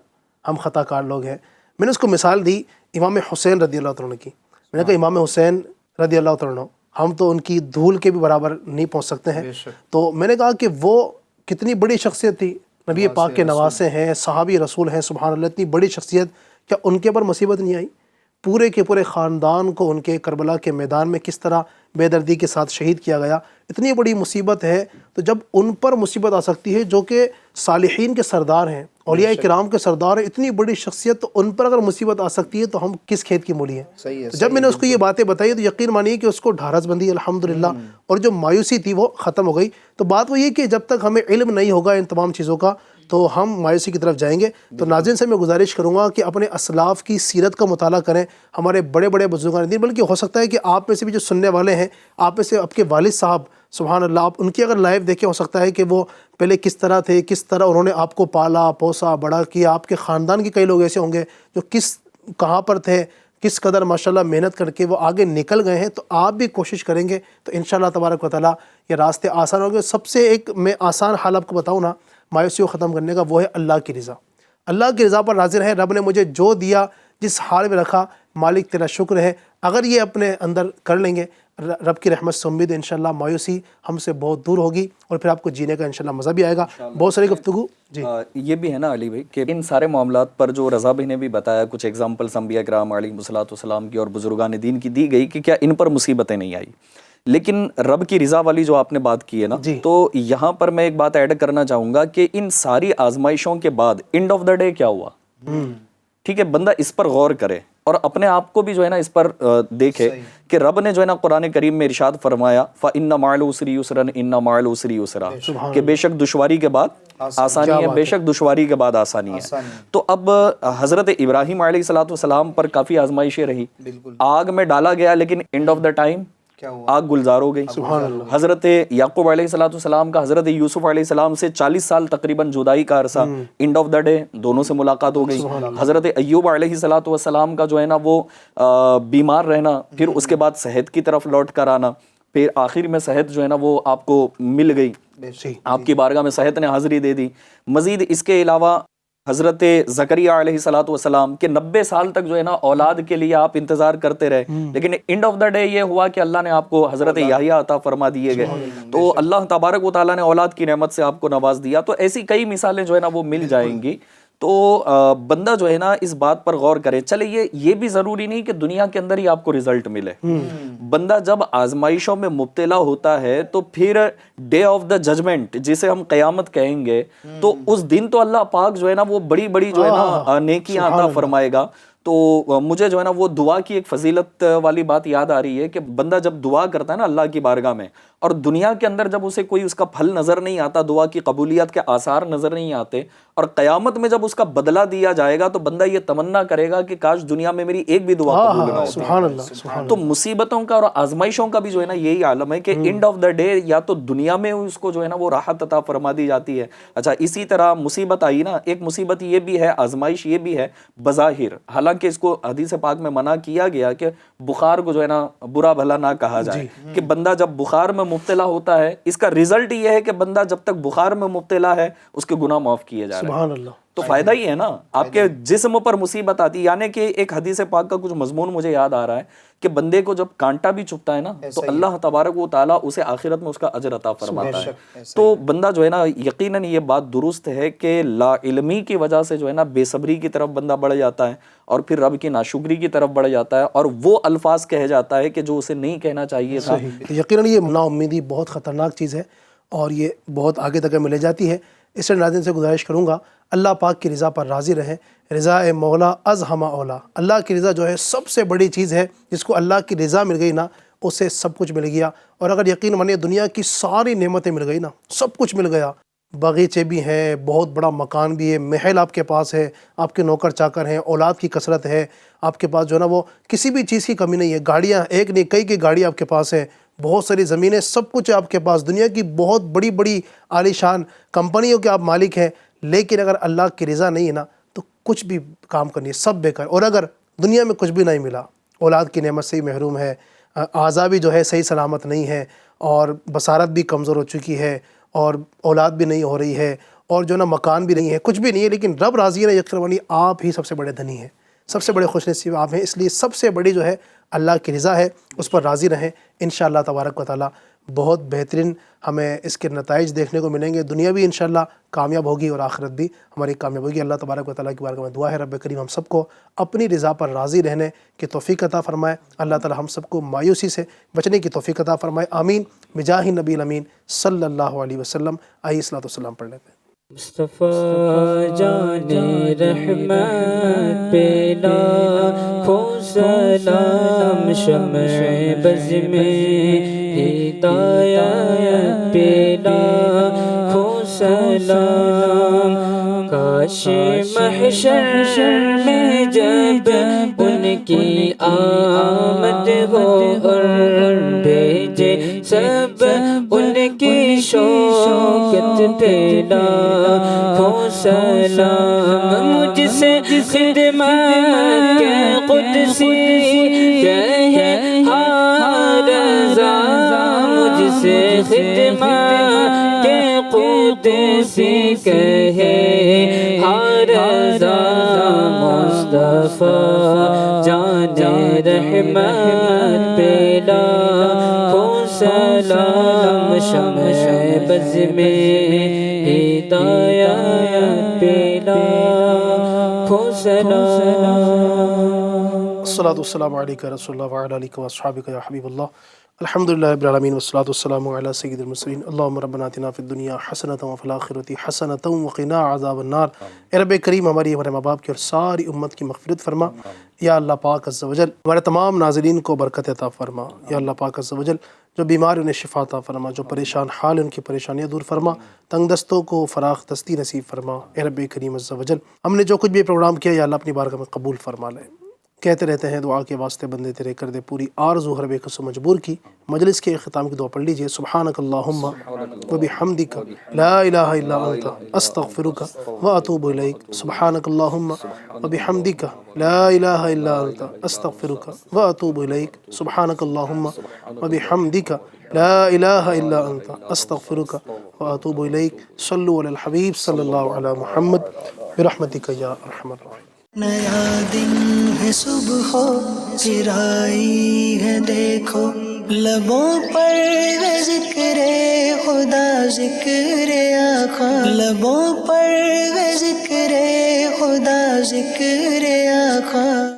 ہم خطا کار لوگ ہیں. میں نے اس کو مثال دی امام حسین رضی اللہ عنہ کی. میں نے کہا امام حسین رضی اللہ عنہ, ہم تو ان کی دھول کے بھی برابر نہیں پہنچ سکتے ہیں. تو میں نے کہا کہ وہ کتنی بڑی شخصیت تھی, نبی پاک کے نواسے ہیں, صحابی رسول ہیں, سبحان اللہ, اتنی بڑی شخصیت, کیا ان کے پر مصیبت نہیں آئی؟ پورے کے پورے خاندان کو ان کے کربلا کے میدان میں کس طرح بے دردی کے ساتھ شہید کیا گیا. اتنی بڑی مصیبت ہے, تو جب ان پر مصیبت آ سکتی ہے جو کہ صالحین کے سردار ہیں, اولیاء کرام کے سردار ہیں, اتنی بڑی شخصیت, تو ان پر اگر مصیبت آ سکتی ہے تو ہم کس کھیت کی مولی ہیں. جب میں نے اس کو یہ باتیں بتائی تو یقین مانیے کہ اس کو ڈھارس بندی الحمدللہ, اور جو مایوسی تھی وہ ختم ہو گئی. تو بات وہ یہ کہ جب تک ہمیں علم نہیں ہوگا ان تمام چیزوں کا تو ہم مایوسی کی طرف جائیں گے. تو ناظرین سے میں گزارش کروں گا کہ اپنے اسلاف کی سیرت کا مطالعہ کریں, ہمارے بڑے بڑے بزرگان دین, بلکہ ہو سکتا ہے کہ آپ میں سے بھی جو سننے والے ہیں, آپ میں سے آپ کے والد صاحب سبحان اللہ, آپ ان کی اگر لائف دیکھیں, ہو سکتا ہے کہ وہ پہلے کس طرح تھے, کس طرح انہوں نے آپ کو پالا پوسا بڑا کیا. آپ کے خاندان کے کئی لوگ ایسے ہوں گے جو کہاں پر تھے, کس قدر ماشاءاللہ محنت کر کے وہ آگے نکل گئے ہیں. تو آپ بھی کوشش کریں گے تو انشاءاللہ تبارک و تعالیٰ یہ راستے آسان ہوں گے. سب سے ایک میں آسان حال آپ کو بتاؤں نا مایوسی کو ختم کرنے کا, وہ ہے اللہ کی رضا. اللہ کی رضا پر راضی رہیں. رب نے مجھے جو دیا, جس حال میں رکھا, مالک تیرا شکر ہے. اگر یہ اپنے اندر کر لیں گے, رب کی رحمت سے امید انشاءاللہ مایوسی ہم سے بہت دور ہوگی, اور پھر آپ کو جینے کا انشاءاللہ مزہ بھی آئے گا. بہت ساری گفتگو. جی یہ بھی ہے نا علی بھائی کہ ان سارے معاملات پر جو رضا بھائی نے بھی بتایا, کچھ ایگزامپلس انبیاء کرام علیہ السلام کی اور بزرگان دین کی دی گئی کہ کیا ان پر مصیبتیں نہیں آئی. لیکن رب کی رضا والی جو آپ نے بات کی ہے نا, تو یہاں پر میں ایک بات ایڈ کرنا چاہوں گا کہ ان ساری آزمائشوں کے بعد اینڈ آف دا ڈے کیا ہوا, ٹھیک ہے, بندہ اس پر غور کرے اور اپنے آپ کو بھی جو ہے نا اس پر دیکھے کہ رب نے جو ہے نا قرآن کریم میں ارشاد فرمایا فَإِنَّ مَعَ الْعُسْرِ يُسْرًا إِنَّ مَعَ الْعُسْرِ يُسْرًا, کہ بے شک دشواری کے بعد آسانی ہے, بے شک دشواری کے بعد آسانی ہے. تو اب حضرت ابراہیم علیہ السلام پر کافی آزمائشیں رہی, آگ میں ڈالا گیا, لیکن اینڈ آف دا ٹائم کیا ہوا؟ آگ گلزار ہو گئی. حضرت یعقوب علیہ الصلوۃ والسلام کا حضرت یوسف علیہ السلام سے 40 سال تقریباً جدائی کا عرصہ، اینڈ آف دا ڈے دونوں سے ملاقات ہو گئی. حضرت ایوب علیہ الصلوۃ والسلام کا جو ہے نا وہ بیمار رہنا، پھر اس کے بعد صحت کی طرف لوٹ کر آنا، پھر آخر میں صحت جو ہے نا وہ آپ کو مل گئی، آپ کی بارگاہ میں صحت نے حاضری دے دی. مزید اس کے علاوہ حضرت زکریہ علیہ الصلوۃ والسلام کے 90 سال تک جو ہے نا اولاد کے لیے آپ انتظار کرتے رہے، لیکن اینڈ آف دا ڈے یہ ہوا کہ اللہ نے آپ کو حضرت یحییٰ عطا فرما دیے گئے. تو اللہ تبارک و تعالیٰ نے اولاد کی نعمت سے آپ کو نواز دیا. تو ایسی کئی مثالیں جو ہے نا وہ مل جائیں گی. تو بندہ جو ہے نا اس بات پر غور کرے. چلے یہ بھی ضروری نہیں کہ دنیا کے اندر ہی آپ کو رزلٹ ملے. بندہ جب آزمائشوں میں مبتلا ہوتا ہے تو پھر ڈے آف دا ججمنٹ جسے ہم قیامت کہیں گے، تو اس دن تو اللہ پاک جو ہے نا وہ بڑی بڑی جو ہے نا نیکیاں عطا فرمائے گا. تو مجھے جو ہے نا وہ دعا کی ایک فضیلت والی بات یاد آ رہی ہے کہ بندہ جب دعا کرتا ہے نا اللہ کی بارگاہ میں، اور دنیا کے اندر جب اسے کوئی اس کا پھل نظر نہیں آتا، دعا کی قبولیت کے آثار نظر نہیں آتے، اور قیامت میں جب اس کا بدلہ دیا جائے گا تو بندہ یہ تمنا کرے گا کہ کاش دنیا میں میری ایک بھی دعا قبول نہ ہوتی. سبحان اللہ. تو مصیبتوں کا اور آزمائشوں کا بھی جو ہے نا یہی عالم ہے کہ اینڈ آف دا ڈے یا تو دنیا میں اس کو جو ہے نا وہ راحت عطا فرما دی جاتی ہے. اچھا اسی طرح مصیبت آئی نا، ایک مصیبت یہ بھی ہے، آزمائش یہ بھی ہے بظاہر، حالانکہ اس کو حدیث پاک میں منع کیا گیا کہ بخار کو جو ہے نا برا بھلا نہ کہا جائے، کہ بندہ جب بخار میں مبتلا ہوتا ہے اس کا رزلٹ یہ ہے کہ بندہ جب تک بخار میں مبتلا ہے اس کے گناہ معاف کیے جا رہے ہیں. سبحان اللہ. تو فائدہ ہی ہے نا آپ کے جسم پر مصیبت آتی ہے. یعنی کہ ایک حدیث پاک کا کچھ مضمون مجھے یاد آ رہا ہے کہ بندے کو جب کانٹا بھی چبھتا ہے نا تو اللہ تبارک و تعالیٰ اسے آخرت میں اس کا اجر عطا فرماتا ہے. تو بندہ جو ہے نا یقیناً یہ بات درست ہے کہ لا علمی کی وجہ سے جو ہے نا بے صبری کی طرف بندہ بڑھ جاتا ہے، اور پھر رب کی ناشکری کی طرف بڑھ جاتا ہے، اور وہ الفاظ کہہ جاتا ہے کہ جو اسے نہیں کہنا چاہیے تھا. یقیناً یہ نا امیدی بہت خطرناک چیز ہے اور یہ بہت آگے تک میں لے جاتی ہے. اس لیے ناظرین سے گزارش کروں گا اللہ پاک کی رضا پر راضی رہیں. رضا مولا از ہمہ اولا. اللہ کی رضا جو ہے سب سے بڑی چیز ہے. جس کو اللہ کی رضا مل گئی نا اسے سب کچھ مل گیا. اور اگر یقین مانیے دنیا کی ساری نعمتیں مل گئی نا، سب کچھ مل گیا، باغیچے بھی ہیں، بہت بڑا مکان بھی ہے، محل آپ کے پاس ہے، آپ کے نوکر چاکر ہیں، اولاد کی کثرت ہے، آپ کے پاس جو ہے نا وہ کسی بھی چیز کی کمی نہیں ہے، گاڑیاں ایک نہیں کئی کی گاڑی آپ کے پاس ہے، بہت ساری زمینیں، سب کچھ آپ کے پاس، دنیا کی بہت بڑی بڑی عالی شان کمپنیوں کے آپ مالک ہیں، لیکن اگر اللہ کی رضا نہیں ہے نا تو کچھ بھی کام کرنی ہے، سب بیکار. اور اگر دنیا میں کچھ بھی نہیں ملا، اولاد کی نعمت سے ہی محروم ہے، اعضاء بھی جو ہے صحیح سلامت نہیں ہے، اور بصارت بھی کمزور ہو چکی ہے، اور اولاد بھی نہیں ہو رہی ہے، اور جو نا مکان بھی نہیں ہے، کچھ بھی نہیں ہے، لیکن رب راضی ہے نا، یقین مانیے آپ ہی سب سے بڑے دھنی ہیں، سب سے بڑے خوش نصیب آپ ہیں. اس لیے سب سے بڑی جو ہے اللہ کی رضا ہے، اس پر راضی رہیں. انشاءاللہ تبارک و تعالیٰ بہت بہترین ہمیں اس کے نتائج دیکھنے کو ملیں گے. دنیا بھی انشاءاللہ کامیاب ہوگی اور آخرت بھی ہماری کامیاب ہوگی. اللہ تبارک و تعالیٰ کی بارگاہ میں دعا ہے رب کریم ہم سب کو اپنی رضا پر راضی رہنے کی توفیق عطا فرمائے. اللہ تعالیٰ ہم سب کو مایوسی سے بچنے کی توفیق عطا فرمائے. آمین بجاہ نبی الامین صلی اللہ علیہ وسلم. آئیے صلاۃ والسلام پڑھ لیتے ہیں. مصطفیٰ جان رحمت پہ لاکھوں سلام، شمع بز میں ہدایت پہ لاکھوں سلام. کاش محشر میں جب ان کی آمد ہو اور بھیجے سب ان کی شوکت پہ لاکھوں سلام. مجھ سے خدمت کے قدسی کہے ہر رضا، مجھ سے خدمت کے قدسی کہے ہر رضا. مصطفیٰ جان رحمت پہ لاکھوں سلام، شمع بز میں ہدایت پہ لاکھوں سلام. الصلاۃ والسلام علیکہ رسول اللہ وعلی آلہ واصحابہ یا حبیب اللہ. الحمدللہ رب العالمین والصلاۃ والسلام علی سید المرسلین. اللہم ربنا آتنا فی الدنیا حسنۃ وفی الآخرۃ حسنۃ وقنا عذاب النار. اے رب کریم ہماری ہمارے ماں باپ کی اور ساری امت کی مغفرت فرما. یا اللہ پاک عز و جل ہمارے تمام ناظرین کو برکت عطا فرما. یا اللہ پاک عز و جل جو بیمار انہیں شفا عطا فرما، جو پریشان حال ان کی پریشانیاں دور فرما، تنگ دستوں کو فراخ دستی نصیب فرما. اے رب کریم عز و جل ہم نے جو کچھ بھی پروگرام کیا یا اللہ اپنی بارگاہ میں قبول فرما لے. کہتے رہتے ہیں دعا کے واسطے بندے تیرے کر دے پوری آرزو ہر بے قص و مجبور کی. مجلس کے اختتام کی دعا پڑھ لیجئے. سبحانک اللہم و بحمدک لا الہ الا انت استغفرک و اتوب الیک. سبحانک اللہم و بحمدک لا الہ الا انت استغفرک و اتوب الیک. سبحانک اللہم و بحمدک لا الہ الا انت استغفرک و اتوب الیک. صلو علی الحبیب صلی اللہ علی محمد برحمتک یا ارحم الراحمین. نیا دن ہے صبح پھر آئی ہے دیکھو لبوں پر ہے ذکر خدا ذکر آقا. لبوں پر ہے ذکر خدا ذکر آقا.